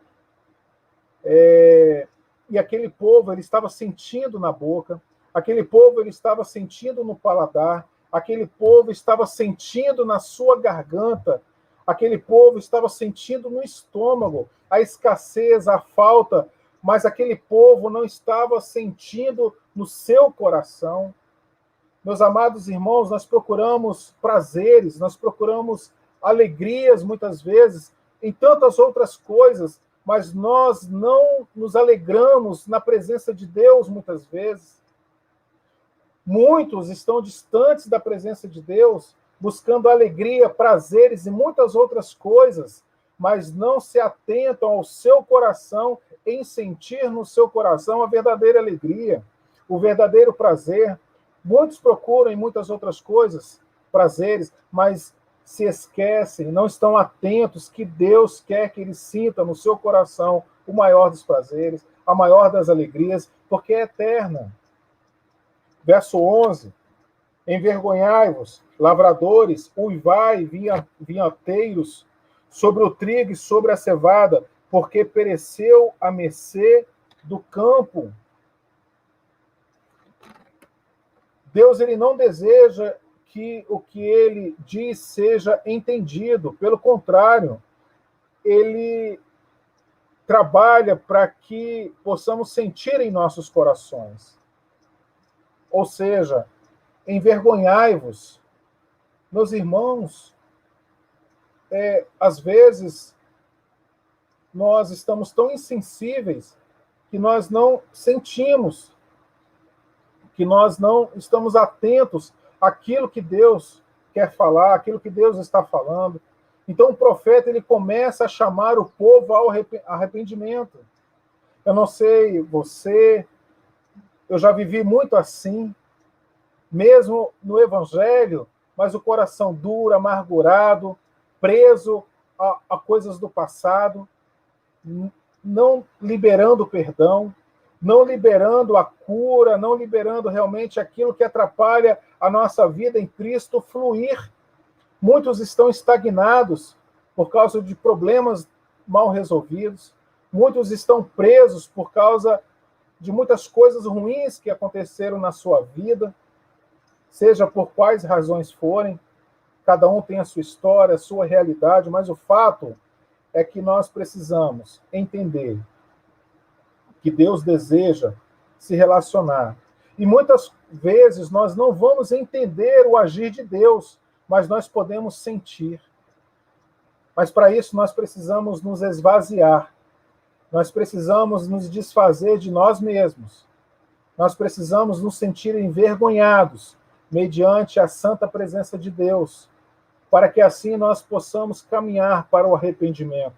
E aquele povo, ele estava sentindo na boca, aquele povo, ele estava sentindo no paladar, aquele povo estava sentindo na sua garganta, aquele povo estava sentindo no estômago a escassez, a falta, mas aquele povo não estava sentindo no seu coração. Meus amados irmãos, nós procuramos prazeres, nós procuramos alegrias, muitas vezes, em tantas outras coisas, mas nós não nos alegramos na presença de Deus, muitas vezes. Muitos estão distantes da presença de Deus, buscando alegria, prazeres e muitas outras coisas, mas não se atentam ao seu coração, em sentir no seu coração a verdadeira alegria, o verdadeiro prazer. Muitos procuram em muitas outras coisas, prazeres, mas se esquecem, não estão atentos que Deus quer que eles sintam no seu coração o maior dos prazeres, a maior das alegrias, porque é eterna. Verso 11: envergonhai-vos, lavradores, uivai, vinhateiros, sobre o trigo e sobre a cevada, porque pereceu a mercê do campo. Deus, ele não deseja que o que ele diz seja entendido. Pelo contrário, ele trabalha para que possamos sentir em nossos corações. Ou seja, envergonhai-vos. Meus irmãos, às vezes nós estamos tão insensíveis que nós não sentimos, que nós não estamos atentos àquilo que Deus quer falar, àquilo que Deus está falando. Então o profeta, ele começa a chamar o povo ao arrependimento. Eu não sei você, eu já vivi muito assim, mesmo no Evangelho, mas o coração duro, amargurado, preso a coisas do passado, não liberando o perdão, não liberando a cura, não liberando realmente aquilo que atrapalha a nossa vida em Cristo fluir. Muitos estão estagnados por causa de problemas mal resolvidos, muitos estão presos por causa de muitas coisas ruins que aconteceram na sua vida, seja por quais razões forem. Cada um tem a sua história, a sua realidade, mas o fato é que nós precisamos entender que Deus deseja se relacionar. E muitas vezes nós não vamos entender o agir de Deus, mas nós podemos sentir. Mas para isso nós precisamos nos esvaziar. Nós precisamos nos desfazer de nós mesmos. Nós precisamos nos sentir envergonhados mediante a santa presença de Deus, para que assim nós possamos caminhar para o arrependimento.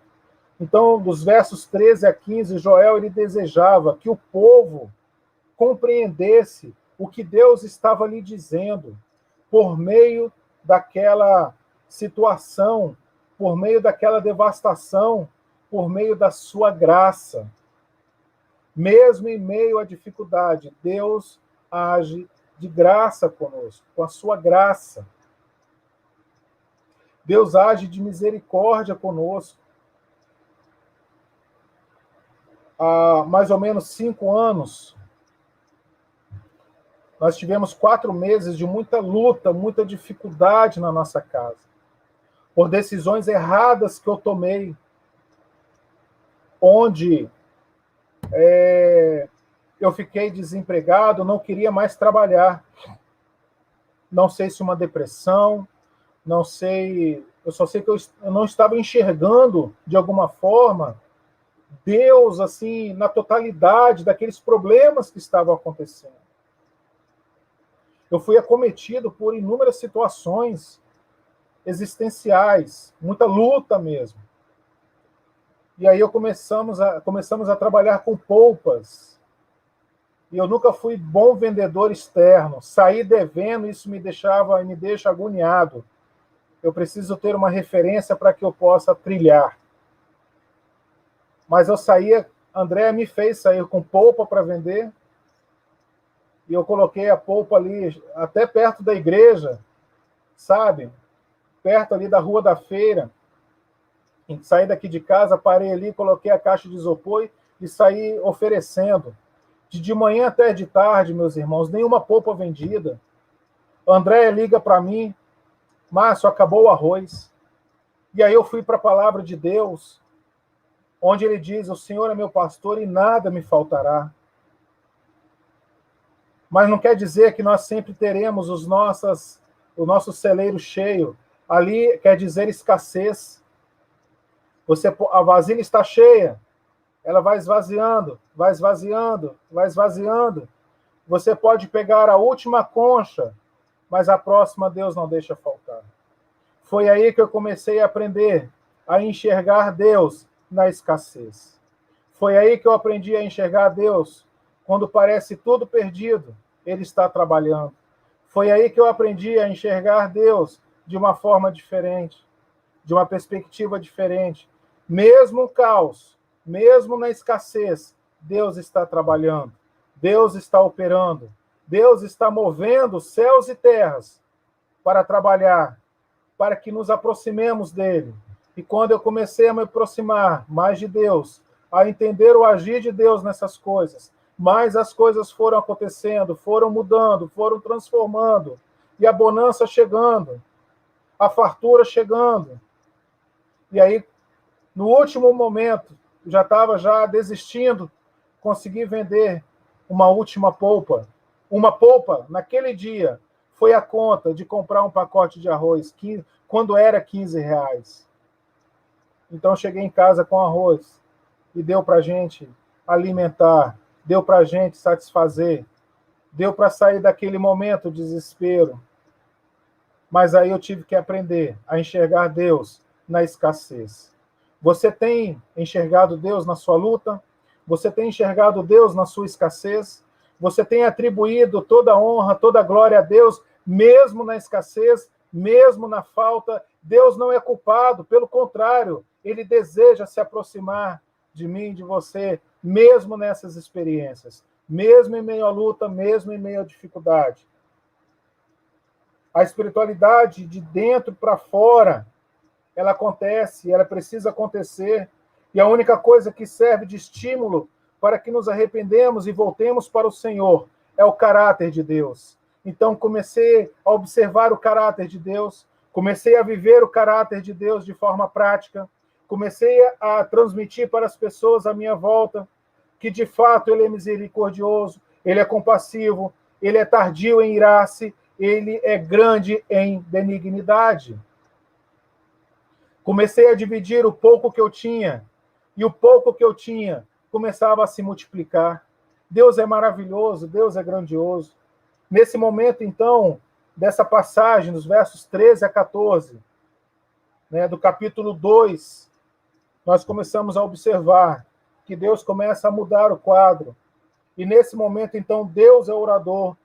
Então, dos versos 13 a 15, Joel, ele desejava que o povo compreendesse o que Deus estava lhe dizendo por meio daquela situação, por meio daquela devastação, por meio da sua graça. Mesmo em meio à dificuldade, Deus age de graça conosco, com a sua graça. Deus age de misericórdia conosco. Há mais ou menos 5 anos, nós tivemos 4 meses de muita luta, muita dificuldade na nossa casa, por decisões erradas que eu tomei, onde eu fiquei desempregado, não queria mais trabalhar. Não sei se uma depressão, não sei, eu só sei que eu não estava enxergando, de alguma forma, Deus, assim, na totalidade daqueles problemas que estavam acontecendo. Eu fui acometido por inúmeras situações existenciais, muita luta mesmo. E aí começamos a trabalhar com poupas. E eu nunca fui bom vendedor externo. Saí devendo, isso me deixa agoniado. Eu preciso ter uma referência para que eu possa trilhar. Mas eu saía, André me fez sair com polpa para vender, e eu coloquei a polpa ali, até perto da igreja, sabe? Perto ali da Rua da Feira. Saí daqui de casa, parei ali, coloquei a caixa de isopor e saí oferecendo. De manhã até de tarde, meus irmãos, nenhuma polpa vendida. André liga para mim, Márcio, acabou o arroz. E aí eu fui para a palavra de Deus, onde ele diz, o Senhor é meu pastor e nada me faltará. Mas não quer dizer que nós sempre teremos o nosso celeiro cheio. Ali quer dizer escassez. A vasilha está cheia, ela vai esvaziando, vai esvaziando, vai esvaziando. Você pode pegar a última concha, mas a próxima Deus não deixa faltar. Foi aí que eu comecei a aprender a enxergar Deus na escassez. Foi aí que eu aprendi a enxergar Deus quando parece tudo perdido. Ele está trabalhando. Foi aí que eu aprendi a enxergar Deus de uma forma diferente, de uma perspectiva diferente. Mesmo o caos, mesmo na escassez, Deus está trabalhando, Deus está operando, Deus está movendo céus e terras para trabalhar, para que nos aproximemos dele. E quando eu comecei a me aproximar mais de Deus, a entender o agir de Deus nessas coisas, mais as coisas foram acontecendo, foram mudando, foram transformando, e a bonança chegando, a fartura chegando. E aí, no último momento, já estava já desistindo, consegui vender uma última polpa. Uma polpa, naquele dia, foi a conta de comprar um pacote de arroz, quando era R$ 15. Então, cheguei em casa com arroz e deu para a gente alimentar, deu para a gente satisfazer, deu para sair daquele momento de desespero. Mas aí eu tive que aprender a enxergar Deus na escassez. Você tem enxergado Deus na sua luta? Você tem enxergado Deus na sua escassez? Você tem atribuído toda a honra, toda a glória a Deus, mesmo na escassez, mesmo na falta? Deus não é culpado, pelo contrário, Ele deseja se aproximar de mim, de você, mesmo nessas experiências, mesmo em meio à luta, mesmo em meio à dificuldade. A espiritualidade de dentro para fora, ela acontece, ela precisa acontecer, e a única coisa que serve de estímulo para que nos arrependemos e voltemos para o Senhor é o caráter de Deus. Então comecei a observar o caráter de Deus, comecei a viver o caráter de Deus de forma prática, comecei a transmitir para as pessoas à minha volta que de fato Ele é misericordioso, Ele é compassivo, Ele é tardio em irar-se, Ele é grande em benignidade. Comecei a dividir o pouco que eu tinha, e o pouco que eu tinha começava a se multiplicar. Deus é maravilhoso, Deus é grandioso. Nesse momento, então, dessa passagem, nos versos 13 a 14, né, do capítulo 2, nós começamos a observar que Deus começa a mudar o quadro. E nesse momento, então, Deus é orador.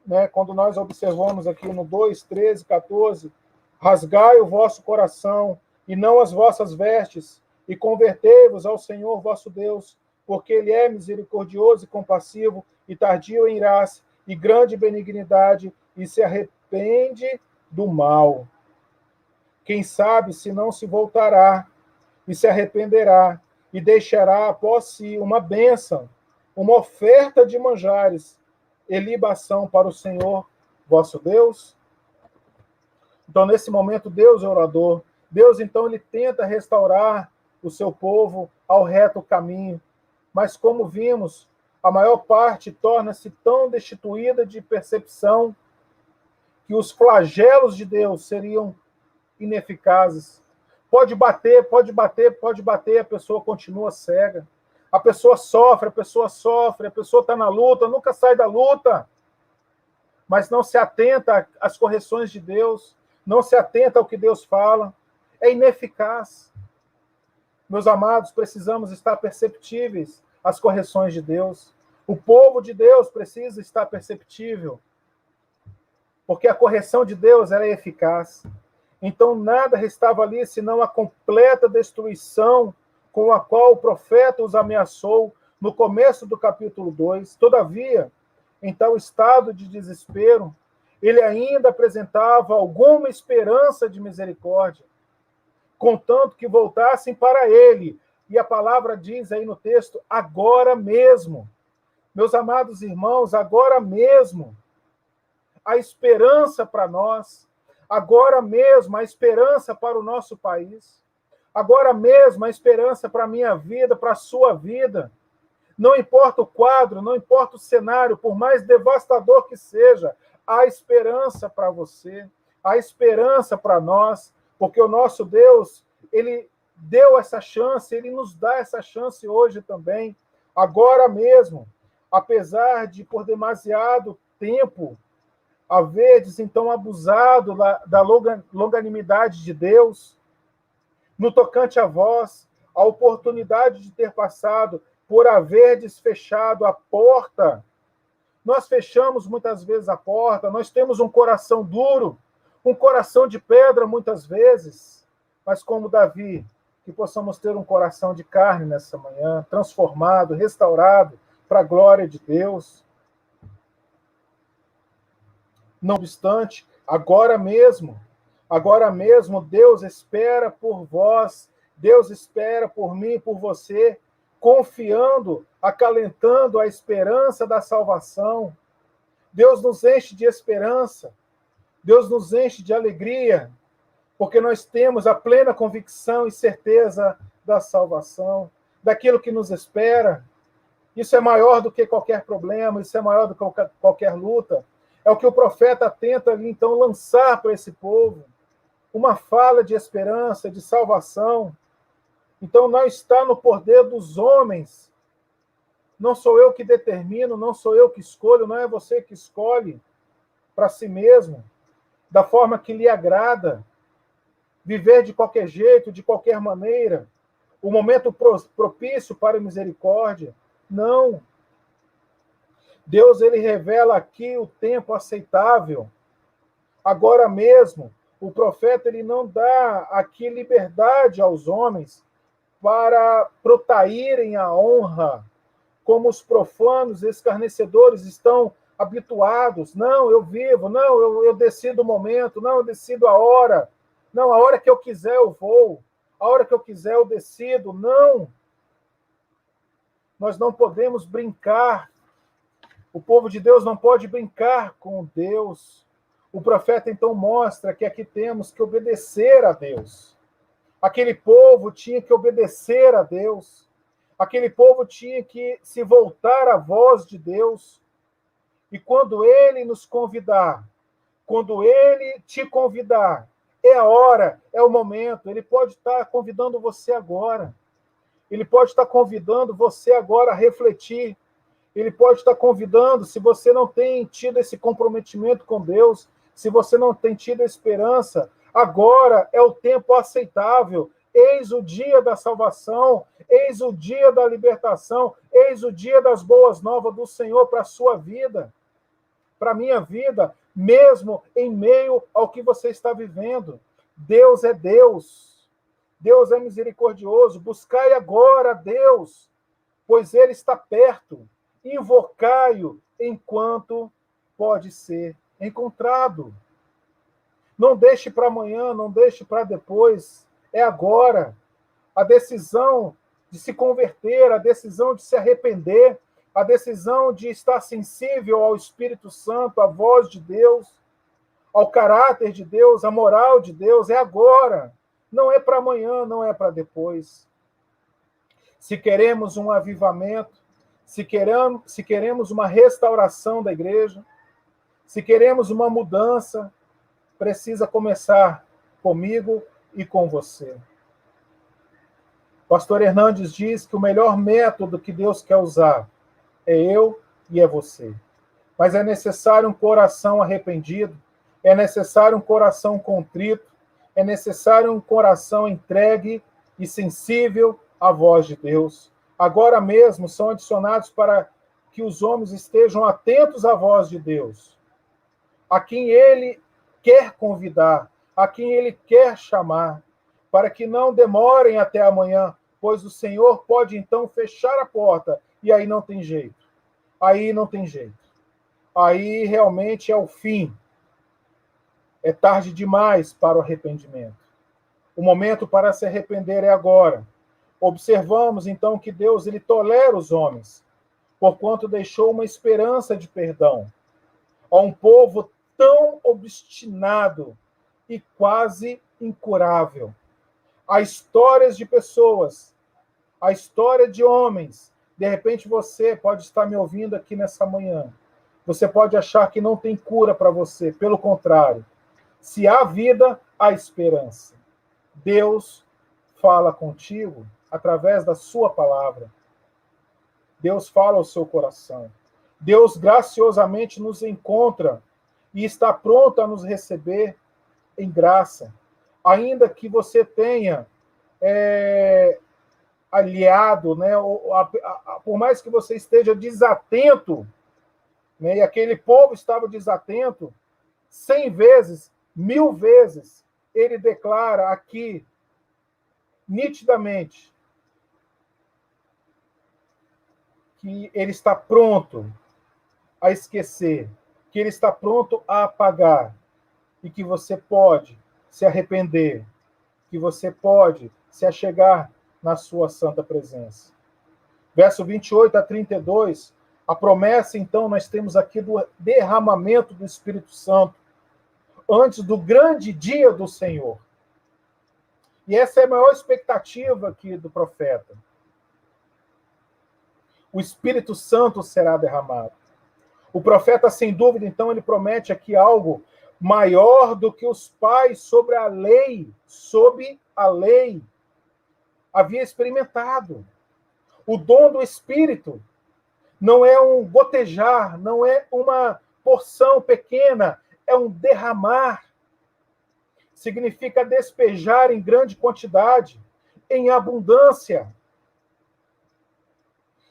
Né, quando nós observamos aqui no 2, 13, 14, rasgai o vosso coração e não as vossas vestes, e convertei-vos ao Senhor vosso Deus, porque Ele é misericordioso e compassivo, e tardio em irar-se, e grande benignidade, e se arrepende do mal. Quem sabe se não se voltará, e se arrependerá, e deixará após si uma bênção, uma oferta de manjares, e libação para o Senhor vosso Deus. Então, nesse momento, Deus é orador. Deus, então, ele tenta restaurar o seu povo ao reto caminho. Mas, como vimos, a maior parte torna-se tão destituída de percepção que os flagelos de Deus seriam ineficazes. Pode bater, pode bater, pode bater, a pessoa continua cega. A pessoa sofre, a pessoa está na luta, nunca sai da luta, mas não se atenta às correções de Deus, não se atenta ao que Deus fala, é ineficaz. Meus amados, precisamos estar perceptíveis às correções de Deus. O povo de Deus precisa estar perceptível, porque a correção de Deus ela é eficaz. Então nada restava ali senão a completa destruição com a qual o profeta os ameaçou no começo do capítulo 2. Todavia, em tal estado de desespero, ele ainda apresentava alguma esperança de misericórdia, contanto que voltassem para ele. E a palavra diz aí no texto, agora mesmo. Meus amados irmãos, agora mesmo, a esperança para nós, agora mesmo a esperança para o nosso país, agora mesmo a esperança para a minha vida, para a sua vida. Não importa o quadro, não importa o cenário, por mais devastador que seja, há esperança para você, há esperança para nós, porque o nosso Deus, Ele deu essa chance, Ele nos dá essa chance hoje também, agora mesmo, apesar de por demasiado tempo haverdes então abusado da longanimidade de Deus, no tocante a vós, a oportunidade de ter passado por haverdes fechado a porta Nós fechamos muitas vezes a porta, nós temos um coração duro, um coração de pedra muitas vezes, mas como Davi, que possamos ter um coração de carne nessa manhã, transformado, restaurado para a glória de Deus. Não obstante, agora mesmo, Deus espera por vós, Deus espera por mim, por você, confiando, acalentando a esperança da salvação. Deus nos enche de esperança, Deus nos enche de alegria, porque nós temos a plena convicção e certeza da salvação, daquilo que nos espera. Isso é maior do que qualquer problema, isso é maior do que qualquer luta. É o que o profeta tenta ali, então, lançar para esse povo. Uma fala de esperança, de salvação. Então, não está no poder dos homens. Não sou eu que determino, não sou eu que escolho, não é você que escolhe para si mesmo, da forma que lhe agrada, viver de qualquer jeito, de qualquer maneira, o momento propício para a misericórdia. Não. Deus, ele revela aqui o tempo aceitável. Agora mesmo, o profeta, ele não dá aqui liberdade aos homens para protaírem a honra, como os profanos escarnecedores estão habituados. Não, eu vivo, não, eu decido o momento, não, eu decido a hora. Não, a hora que eu quiser eu vou, a hora que eu quiser eu decido. Não. Nós não podemos brincar. O povo de Deus não pode brincar com Deus. O profeta então mostra que aqui temos que obedecer a Deus. Aquele povo tinha que obedecer a Deus. Aquele povo tinha que se voltar à voz de Deus. E quando ele nos convidar, quando ele te convidar, é a hora, é o momento. Ele pode estar convidando você agora. Ele pode estar convidando você agora a refletir. Ele pode estar convidando, se você não tem tido esse comprometimento com Deus, se você não tem tido esperança, agora é o tempo aceitável. Eis o dia da salvação, eis o dia da libertação, eis o dia das boas novas do Senhor para a sua vida, para a minha vida, mesmo em meio ao que você está vivendo. Deus é Deus, Deus é misericordioso. Buscai agora a Deus, pois Ele está perto. Invocai-o enquanto pode ser encontrado. Não deixe para amanhã, não deixe para depois. É agora. A decisão de se converter, a decisão de se arrepender, a decisão de estar sensível ao Espírito Santo, à voz de Deus, ao caráter de Deus, à moral de Deus, é agora. Não é para amanhã, não é para depois. Se queremos um avivamento, se queremos uma restauração da igreja, se queremos uma mudança, precisa começar comigo e com você. Pastor Hernandes diz que o melhor método que Deus quer usar é eu e é você. Mas é necessário um coração arrependido, é necessário um coração contrito, é necessário um coração entregue e sensível à voz de Deus. Agora mesmo são adicionados para que os homens estejam atentos à voz de Deus, a quem Ele quer convidar, a quem Ele quer chamar, para que não demorem até amanhã, pois o Senhor pode então fechar a porta, e aí não tem jeito. Aí não tem jeito. Aí realmente é o fim. É tarde demais para o arrependimento. O momento para se arrepender é agora. Observamos, então, que Deus ele tolera os homens, porquanto deixou uma esperança de perdão a um povo tão obstinado e quase incurável. Há histórias de pessoas, a história de homens. De repente você pode estar me ouvindo aqui nessa manhã. Você pode achar que não tem cura para você. Pelo contrário, se há vida, há esperança. Deus fala contigo através da sua palavra. Deus fala ao seu coração. Deus graciosamente nos encontra e está pronto a nos receber em graça. Ainda que você tenha aliado, né, por mais que você esteja desatento né? E aquele povo estava desatento, 100 vezes, 1000 vezes, ele declara aqui, nitidamente, que ele está pronto a esquecer, que ele está pronto a apagar, e que você pode se arrepender, que você pode se achegar na sua santa presença. Verso 28 a 32, a promessa, então, nós temos aqui do derramamento do Espírito Santo, antes do grande dia do Senhor. E essa é a maior expectativa aqui do profeta. O Espírito Santo será derramado. O profeta, sem dúvida, então, ele promete aqui algo maior do que os pais sob a lei havia experimentado. O dom do Espírito não é um gotejar, não é uma porção pequena, é um derramar. Significa despejar em grande quantidade, em abundância.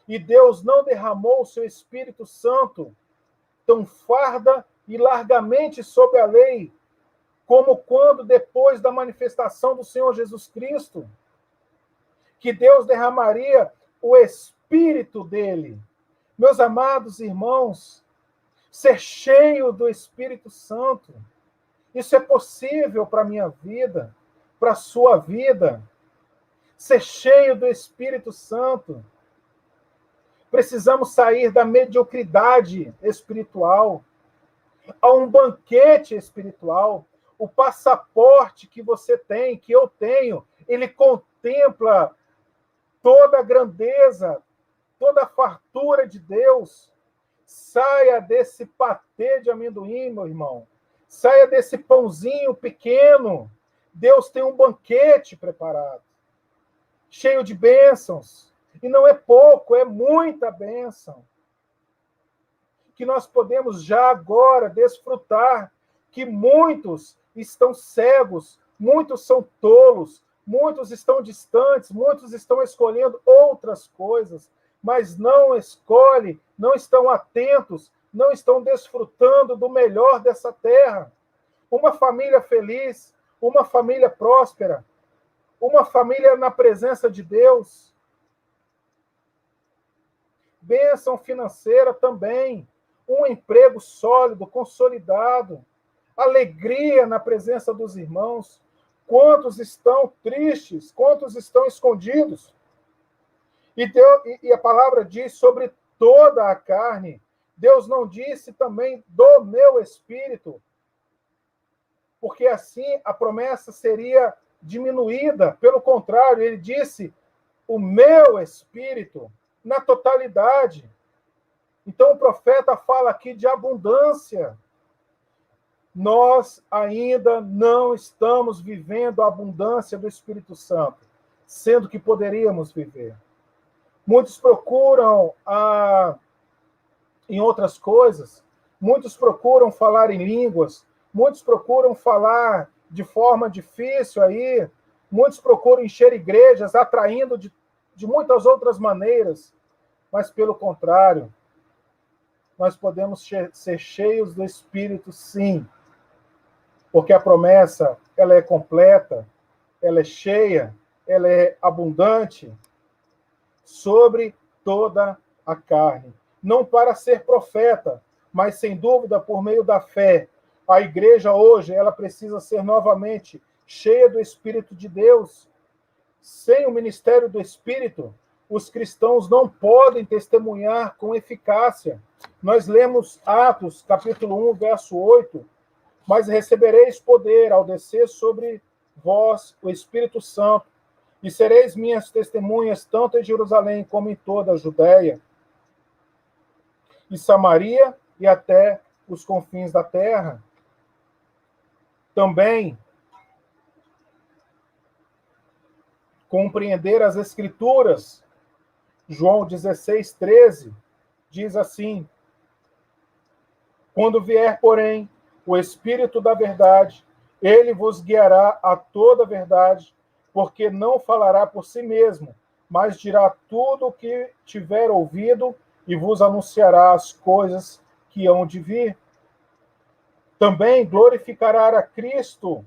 E Deus não derramou o seu Espírito Santo tão farda e largamente sobre a lei, como quando, depois da manifestação do Senhor Jesus Cristo, que Deus derramaria o Espírito dele. Meus amados irmãos, ser cheio do Espírito Santo, isso é possível para a minha vida, para a sua vida. Ser cheio do Espírito Santo. Precisamos sair da mediocridade espiritual. Há um banquete espiritual. O passaporte que você tem, que eu tenho, ele contempla toda a grandeza, toda a fartura de Deus. Saia desse patê de amendoim, meu irmão. Saia desse pãozinho pequeno. Deus tem um banquete preparado, cheio de bênçãos. E não é pouco, é muita bênção. Que nós podemos já agora desfrutar, que muitos estão cegos, muitos são tolos, muitos estão distantes, muitos estão escolhendo outras coisas, mas não escolhem, não estão atentos, não estão desfrutando do melhor dessa terra. Uma família feliz, uma família próspera, uma família na presença de Deus. Bênção financeira também, um emprego sólido, consolidado, alegria na presença dos irmãos. Quantos estão tristes, quantos estão escondidos? E a palavra diz sobre toda a carne. Deus não disse também do meu espírito, porque assim a promessa seria diminuída. Pelo contrário, ele disse o meu espírito, na totalidade. Então o profeta fala aqui de abundância. Nós ainda não estamos vivendo a abundância do Espírito Santo, sendo que poderíamos viver. Muitos procuram em outras coisas, muitos procuram falar em línguas, muitos procuram falar de forma difícil aí, muitos procuram encher igrejas, atraindo de muitas outras maneiras, mas pelo contrário, nós podemos ser cheios do Espírito, sim, porque a promessa, ela é completa, ela é cheia, ela é abundante sobre toda a carne. Não para ser profeta, mas sem dúvida por meio da fé. A igreja hoje, ela precisa ser novamente cheia do Espírito de Deus. Sem o ministério do Espírito, os cristãos não podem testemunhar com eficácia. Nós lemos Atos, capítulo 1, verso 8, mas recebereis poder ao descer sobre vós o Espírito Santo, e sereis minhas testemunhas tanto em Jerusalém como em toda a Judéia e Samaria e até os confins da terra. Também compreender as Escrituras. João 16:13 diz assim: quando vier, porém, o Espírito da verdade, ele vos guiará a toda a verdade, porque não falará por si mesmo, mas dirá tudo o que tiver ouvido e vos anunciará as coisas que hão de vir. Também glorificará a Cristo,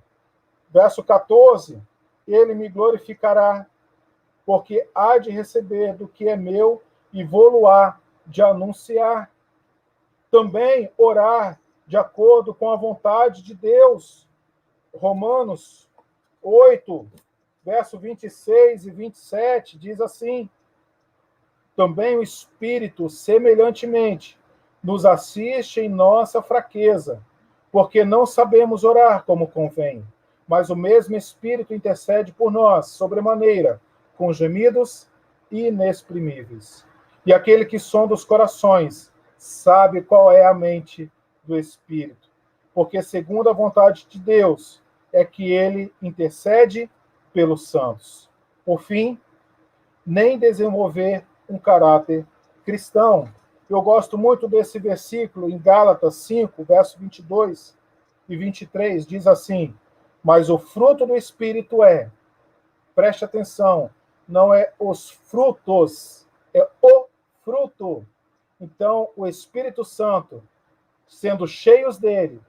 verso 14, ele me glorificará, porque há de receber do que é meu e vou-lo-á de anunciar. Também orar de acordo com a vontade de Deus. Romanos 8, verso 26 e 27, diz assim: também o Espírito, semelhantemente, nos assiste em nossa fraqueza, porque não sabemos orar como convém, mas o mesmo Espírito intercede por nós, sobremaneira, com gemidos inexprimíveis. E aquele que sonda os corações sabe qual é a mente do Espírito, porque segundo a vontade de Deus é que ele intercede pelos santos. Por fim, nem desenvolver um caráter cristão. Eu gosto muito desse versículo em Gálatas 5, verso 22 e 23, diz assim: mas o fruto do Espírito preste atenção, não é os frutos, é o fruto. Então, o Espírito Santo, sendo cheios dele,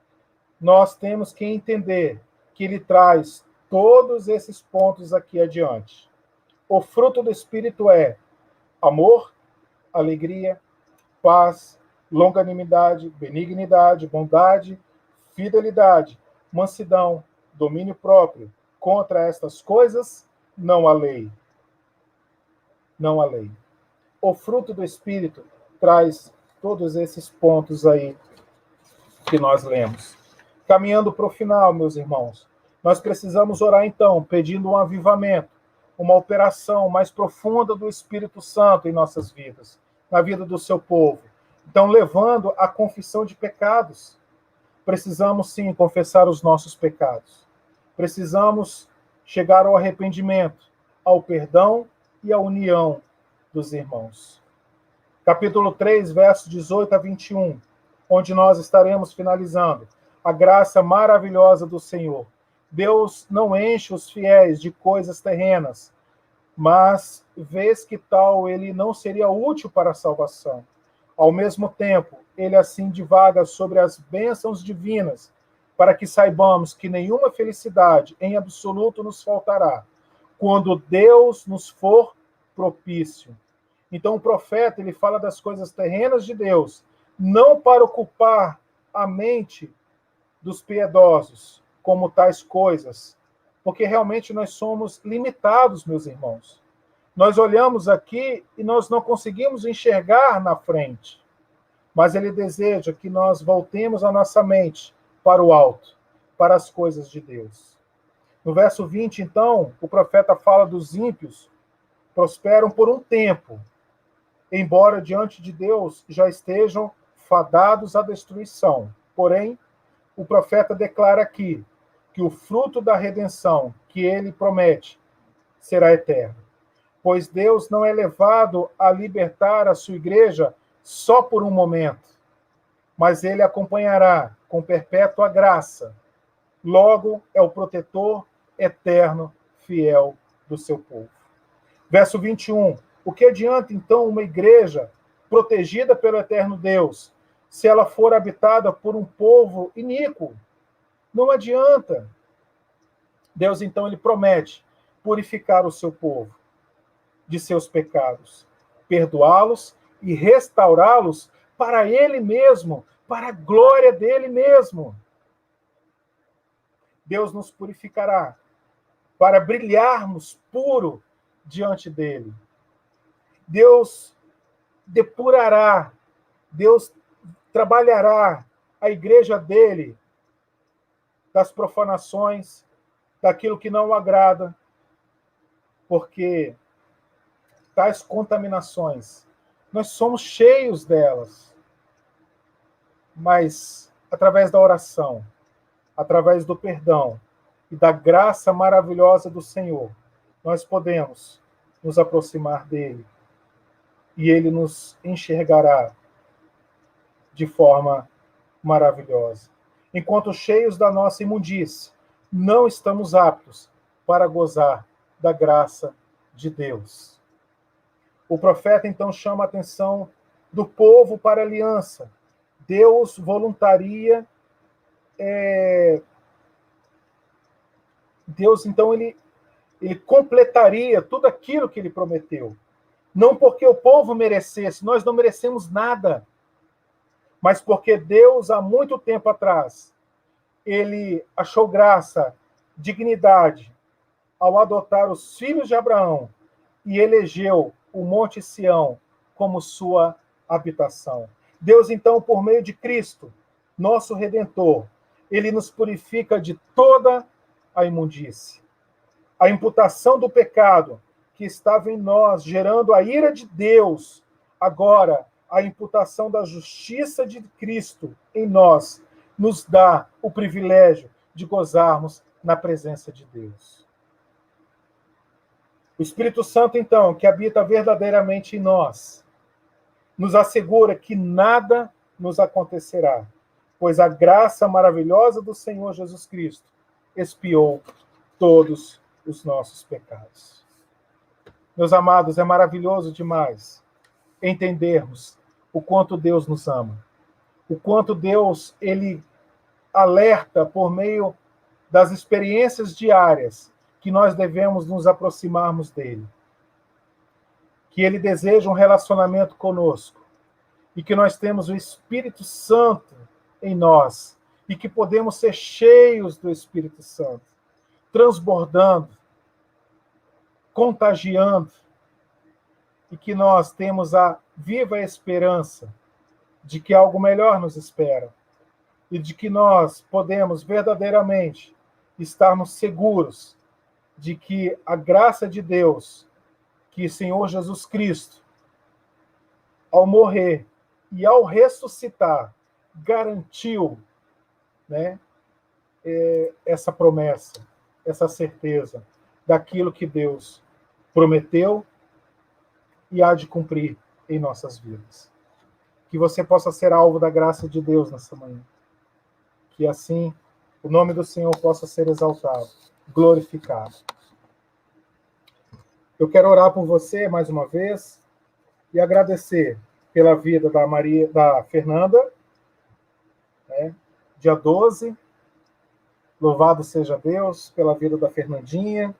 nós temos que entender que ele traz todos esses pontos aqui adiante. O fruto do Espírito é amor, alegria, paz, longanimidade, benignidade, bondade, fidelidade, mansidão, domínio próprio. Contra estas coisas não há lei. Não há lei. O fruto do Espírito traz todos esses pontos aí que nós lemos. Caminhando para o final, meus irmãos, nós precisamos orar então, pedindo um avivamento, uma operação mais profunda do Espírito Santo em nossas vidas, na vida do seu povo. Então, levando a confissão de pecados. Precisamos, sim, confessar os nossos pecados. Precisamos chegar ao arrependimento, ao perdão e à união dos irmãos. Capítulo 3, versos 18 a 21, onde nós estaremos finalizando. A graça maravilhosa do Senhor. Deus não enche os fiéis de coisas terrenas, mas vês que tal ele não seria útil para a salvação. Ao mesmo tempo, ele assim divaga sobre as bênçãos divinas, para que saibamos que nenhuma felicidade em absoluto nos faltará, quando Deus nos for propício. Então o profeta, ele fala das coisas terrenas de Deus, não para ocupar a mente dos piedosos, como tais coisas, porque realmente nós somos limitados, meus irmãos. Nós olhamos aqui e nós não conseguimos enxergar na frente, mas ele deseja que nós voltemos a nossa mente para o alto, para as coisas de Deus. No verso 20, então, o profeta fala dos ímpios, prosperam por um tempo, embora diante de Deus já estejam fadados à destruição. Porém, o profeta declara aqui que o fruto da redenção que ele promete será eterno. Pois Deus não é levado a libertar a sua igreja só por um momento, mas ele acompanhará com perpétua graça. Logo, é o protetor eterno, fiel do seu povo. Verso 21. O que adianta, então, uma igreja protegida pelo eterno Deus, se ela for habitada por um povo iníquo? Não adianta. Deus, então, ele promete purificar o seu povo de seus pecados, perdoá-los e restaurá-los para ele mesmo, para a glória dele mesmo. Deus nos purificará para brilharmos puro diante dele. Deus depurará, Deus trabalhará a igreja dele das profanações, daquilo que não o agrada, porque tais contaminações, nós somos cheios delas, mas através da oração, através do perdão e da graça maravilhosa do Senhor, nós podemos nos aproximar dele e ele nos enxergará de forma maravilhosa. Enquanto cheios da nossa imundície, não estamos aptos para gozar da graça de Deus. O profeta então chama a atenção do povo para a aliança. Deus voluntaria, Deus, então, ele completaria tudo aquilo que ele prometeu. Não porque o povo merecesse, nós não merecemos nada, mas porque Deus, há muito tempo atrás, ele achou graça, dignidade, ao adotar os filhos de Abraão e elegeu o Monte Sião como sua habitação. Deus, então, por meio de Cristo, nosso Redentor, ele nos purifica de toda a imundície. A imputação do pecado que estava em nós, gerando a ira de Deus, agora a imputação da justiça de Cristo em nós, nos dá o privilégio de gozarmos na presença de Deus. O Espírito Santo, então, que habita verdadeiramente em nós, nos assegura que nada nos acontecerá, pois a graça maravilhosa do Senhor Jesus Cristo expiou todos os nossos pecados. Meus amados, é maravilhoso demais entendermos o quanto Deus nos ama, o quanto Deus, ele alerta por meio das experiências diárias que nós devemos nos aproximarmos dele, que ele deseja um relacionamento conosco e que nós temos o Espírito Santo em nós e que podemos ser cheios do Espírito Santo, transbordando, contagiando, e que nós temos a viva esperança de que algo melhor nos espera e de que nós podemos verdadeiramente estarmos seguros de que a graça de Deus, que o Senhor Jesus Cristo, ao morrer e ao ressuscitar, garantiu, né, essa promessa, essa certeza daquilo que Deus prometeu e há de cumprir em nossas vidas. Que você possa ser alvo da graça de Deus nessa manhã. Que assim o nome do Senhor possa ser exaltado, glorificado. Eu quero orar por você mais uma vez e agradecer pela vida da Fernanda, né, dia 12. Louvado seja Deus pela vida da Fernandinha.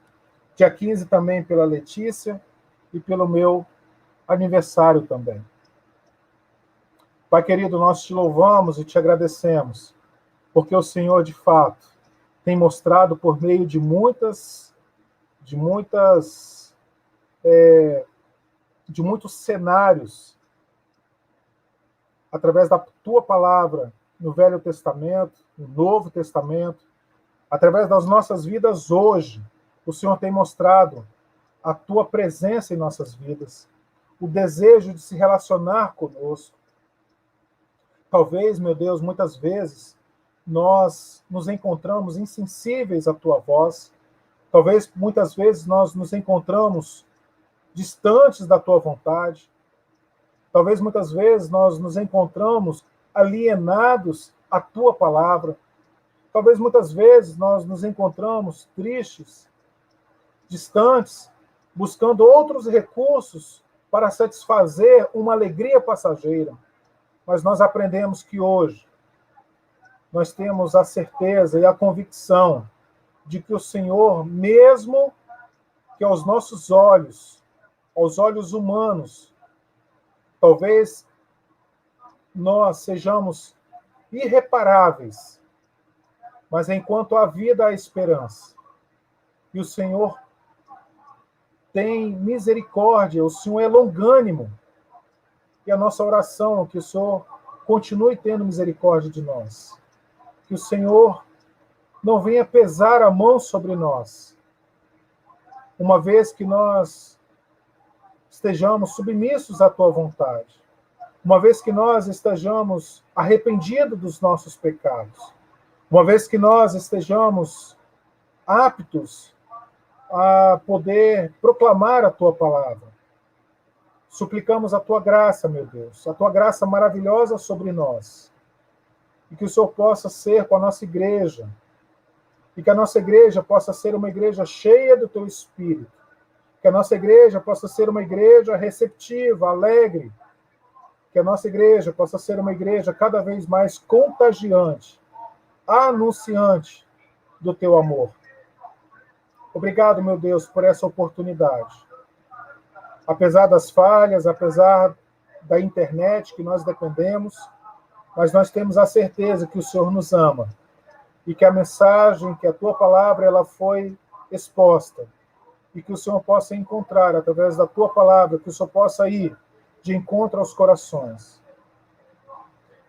Dia 15 também pela Letícia e pelo meu aniversário também. Pai querido, nós te louvamos e te agradecemos, porque o Senhor, de fato, tem mostrado por meio de muitos cenários, através da tua palavra, no Velho Testamento, no Novo Testamento, através das nossas vidas hoje, o Senhor tem mostrado a tua presença em nossas vidas, o desejo de se relacionar conosco. Talvez, meu Deus, muitas vezes nós nos encontramos insensíveis à tua voz. Talvez muitas vezes nós nos encontramos distantes da tua vontade. Talvez muitas vezes nós nos encontramos alienados à tua palavra. Talvez muitas vezes nós nos encontramos tristes, distantes, buscando outros recursos para satisfazer uma alegria passageira. Mas nós aprendemos que hoje nós temos a certeza e a convicção de que o Senhor, mesmo que aos nossos olhos, aos olhos humanos, talvez nós sejamos irreparáveis, mas enquanto há vida, há esperança. E o Senhor tem misericórdia, o Senhor é longânimo. E a nossa oração é que o Senhor continue tendo misericórdia de nós. Que o Senhor não venha pesar a mão sobre nós, uma vez que nós estejamos submissos à tua vontade, uma vez que nós estejamos arrependidos dos nossos pecados, uma vez que nós estejamos aptos a poder proclamar a tua palavra. Suplicamos a tua graça, meu Deus, a tua graça maravilhosa sobre nós, e que o Senhor possa ser com a nossa igreja, e que a nossa igreja possa ser uma igreja cheia do teu Espírito, que a nossa igreja possa ser uma igreja receptiva, alegre, que a nossa igreja possa ser uma igreja cada vez mais contagiante, anunciante do teu amor. Obrigado, meu Deus, por essa oportunidade. Apesar das falhas, apesar da internet que nós dependemos, mas nós temos a certeza que o Senhor nos ama e que a mensagem, que a tua palavra, ela foi exposta e que o Senhor possa encontrar através da tua palavra, que o Senhor possa ir de encontro aos corações.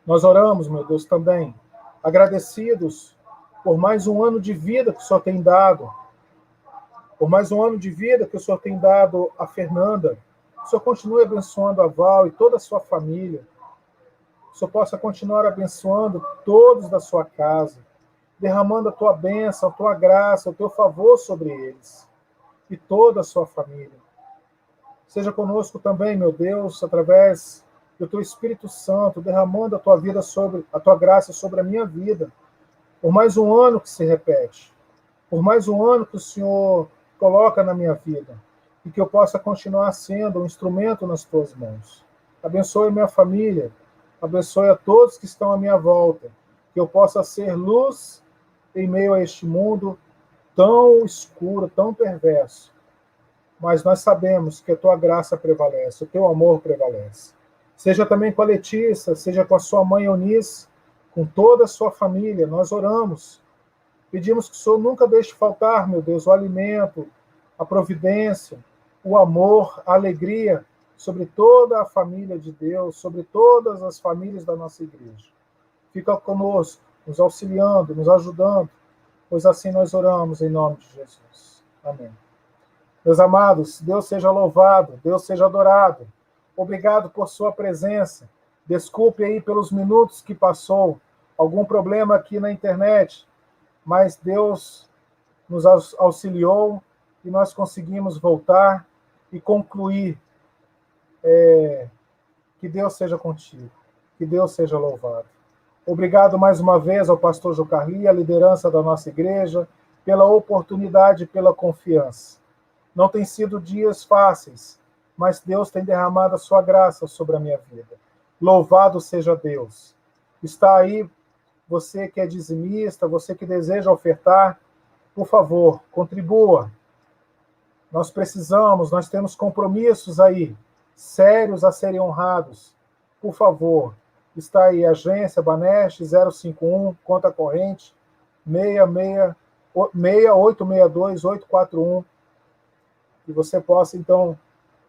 Nós oramos, meu Deus, também, agradecidos por mais um ano de vida que o Senhor tem dado, por mais um ano de vida que o Senhor tem dado a Fernanda. O Senhor continue abençoando a Val e toda a sua família. O Senhor possa continuar abençoando todos da sua casa, derramando a tua bênção, a tua graça, o teu favor sobre eles e toda a sua família. Seja conosco também, meu Deus, através do teu Espírito Santo, derramando a tua vida sobre, a tua graça sobre a minha vida, por mais um ano que se repete, por mais um ano que o Senhor coloca na minha vida, e que eu possa continuar sendo um instrumento nas tuas mãos. Abençoe minha família, abençoe a todos que estão à minha volta, que eu possa ser luz em meio a este mundo tão escuro, tão perverso. Mas nós sabemos que a tua graça prevalece, o teu amor prevalece. Seja também com a Letícia, seja com a sua mãe Eunice, com toda a sua família, nós oramos. Pedimos que o Senhor nunca deixe faltar, meu Deus, o alimento, a providência, o amor, a alegria sobre toda a família de Deus, sobre todas as famílias da nossa igreja. Fica conosco, nos auxiliando, nos ajudando, pois assim nós oramos em nome de Jesus. Amém. Meus amados, Deus seja louvado, Deus seja adorado. Obrigado por sua presença. Desculpe aí pelos minutos que passou, algum problema aqui na internet, mas Deus nos auxiliou e nós conseguimos voltar e concluir. Que Deus seja contigo, que Deus seja louvado. Obrigado mais uma vez ao pastor Jocarli, a liderança da nossa igreja, pela oportunidade e pela confiança. Não tem sido dias fáceis, mas Deus tem derramado a sua graça sobre a minha vida. Louvado seja Deus. Está aí você que é dizimista, você que deseja ofertar, por favor, contribua. Nós precisamos, nós temos compromissos aí, sérios a serem honrados. Por favor, está aí a agência Baneste 051, conta corrente 6862-841, que você possa, então,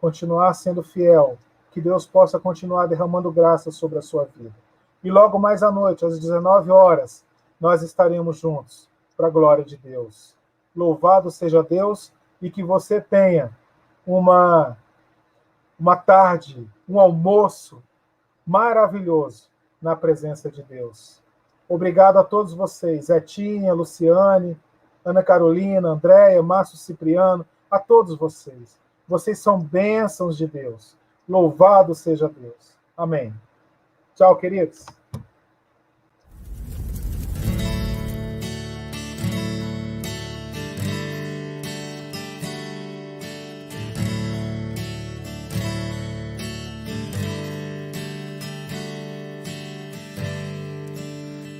continuar sendo fiel, que Deus possa continuar derramando graça sobre a sua vida. E logo mais à noite, às 19 horas, nós estaremos juntos, para a glória de Deus. Louvado seja Deus, e que você tenha uma tarde, um almoço maravilhoso na presença de Deus. Obrigado a todos vocês, Etinha, Luciane, Ana Carolina, Andréia, Márcio Cipriano, a todos vocês. Vocês são bênçãos de Deus. Louvado seja Deus. Amém. Tchau, queridos.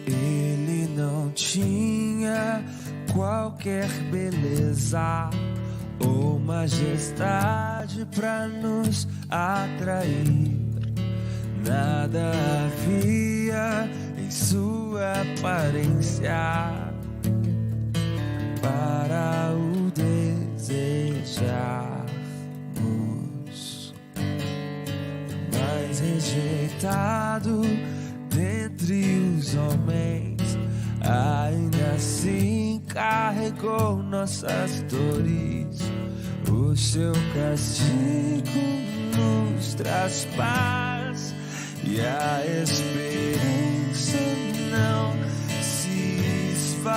Ele não tinha qualquer beleza ou majestade para nos atrair. Nada havia em sua aparência para o desejarmos, mas rejeitado dentre os homens, ainda assim carregou nossas dores. O seu castigo nos traz paz e a esperança não se esvai.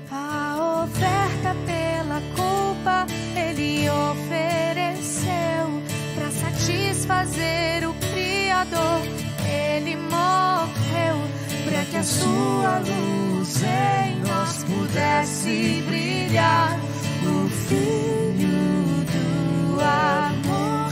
A oferta pela culpa ele ofereceu para satisfazer o Criador. Ele morreu para que a sua luz em nós pudesse brilhar. O Filho do amor.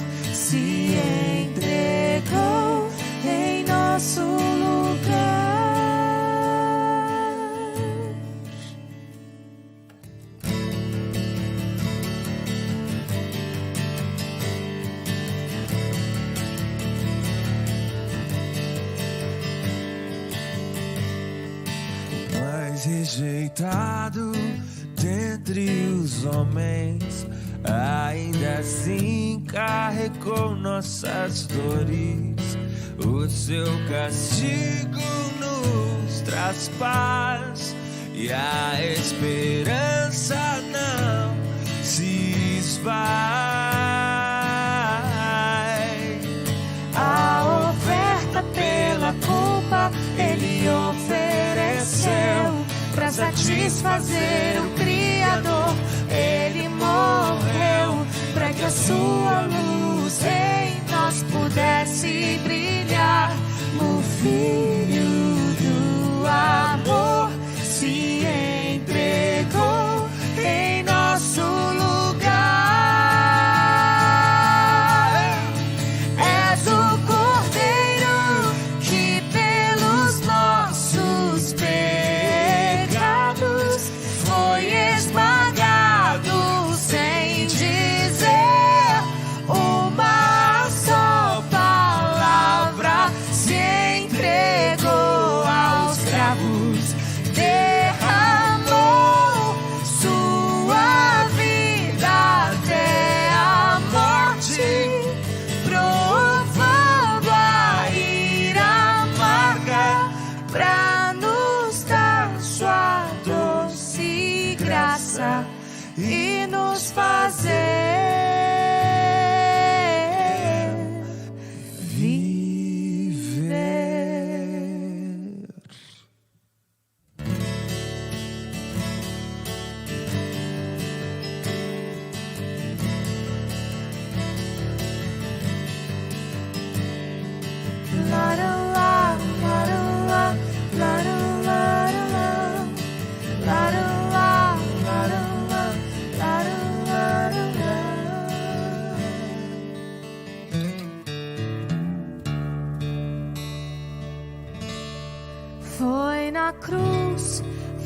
mas rejeitado dentre os homens, ainda assim carregou nossas dores. O seu castigo nos traz paz e a esperança não se esvai. A oferta pela culpa Ele ofereceu pra satisfazer o Criador. Ele morreu pra que a sua luz em nós pudesse brilhar. O Filho do amor se entregou em nosso lugar. És o Cordeiro que pelos nossos pecados foi esmagado, sem dizer uma só palavra. Se entregou aos cravos, derramou sua vida até a morte, provando a ira amarga pra nos dar sua doce graça e nos fazer viver. La la la, la la la, la la la la, la la la, la la la, la la la.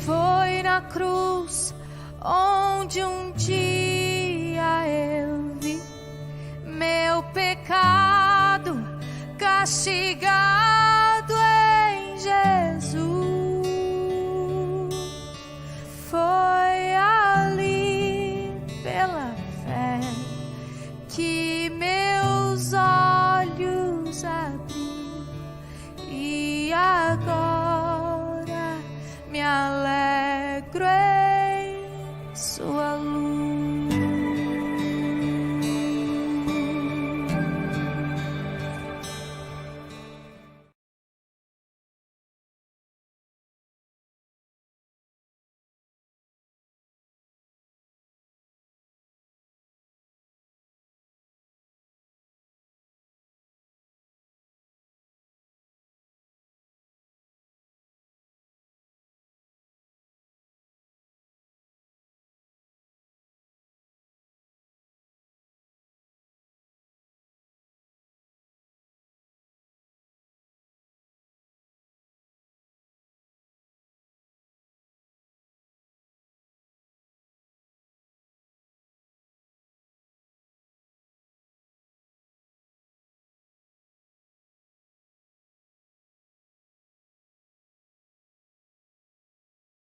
Foi na cruz, onde um dia eu vi meu pecado castigado.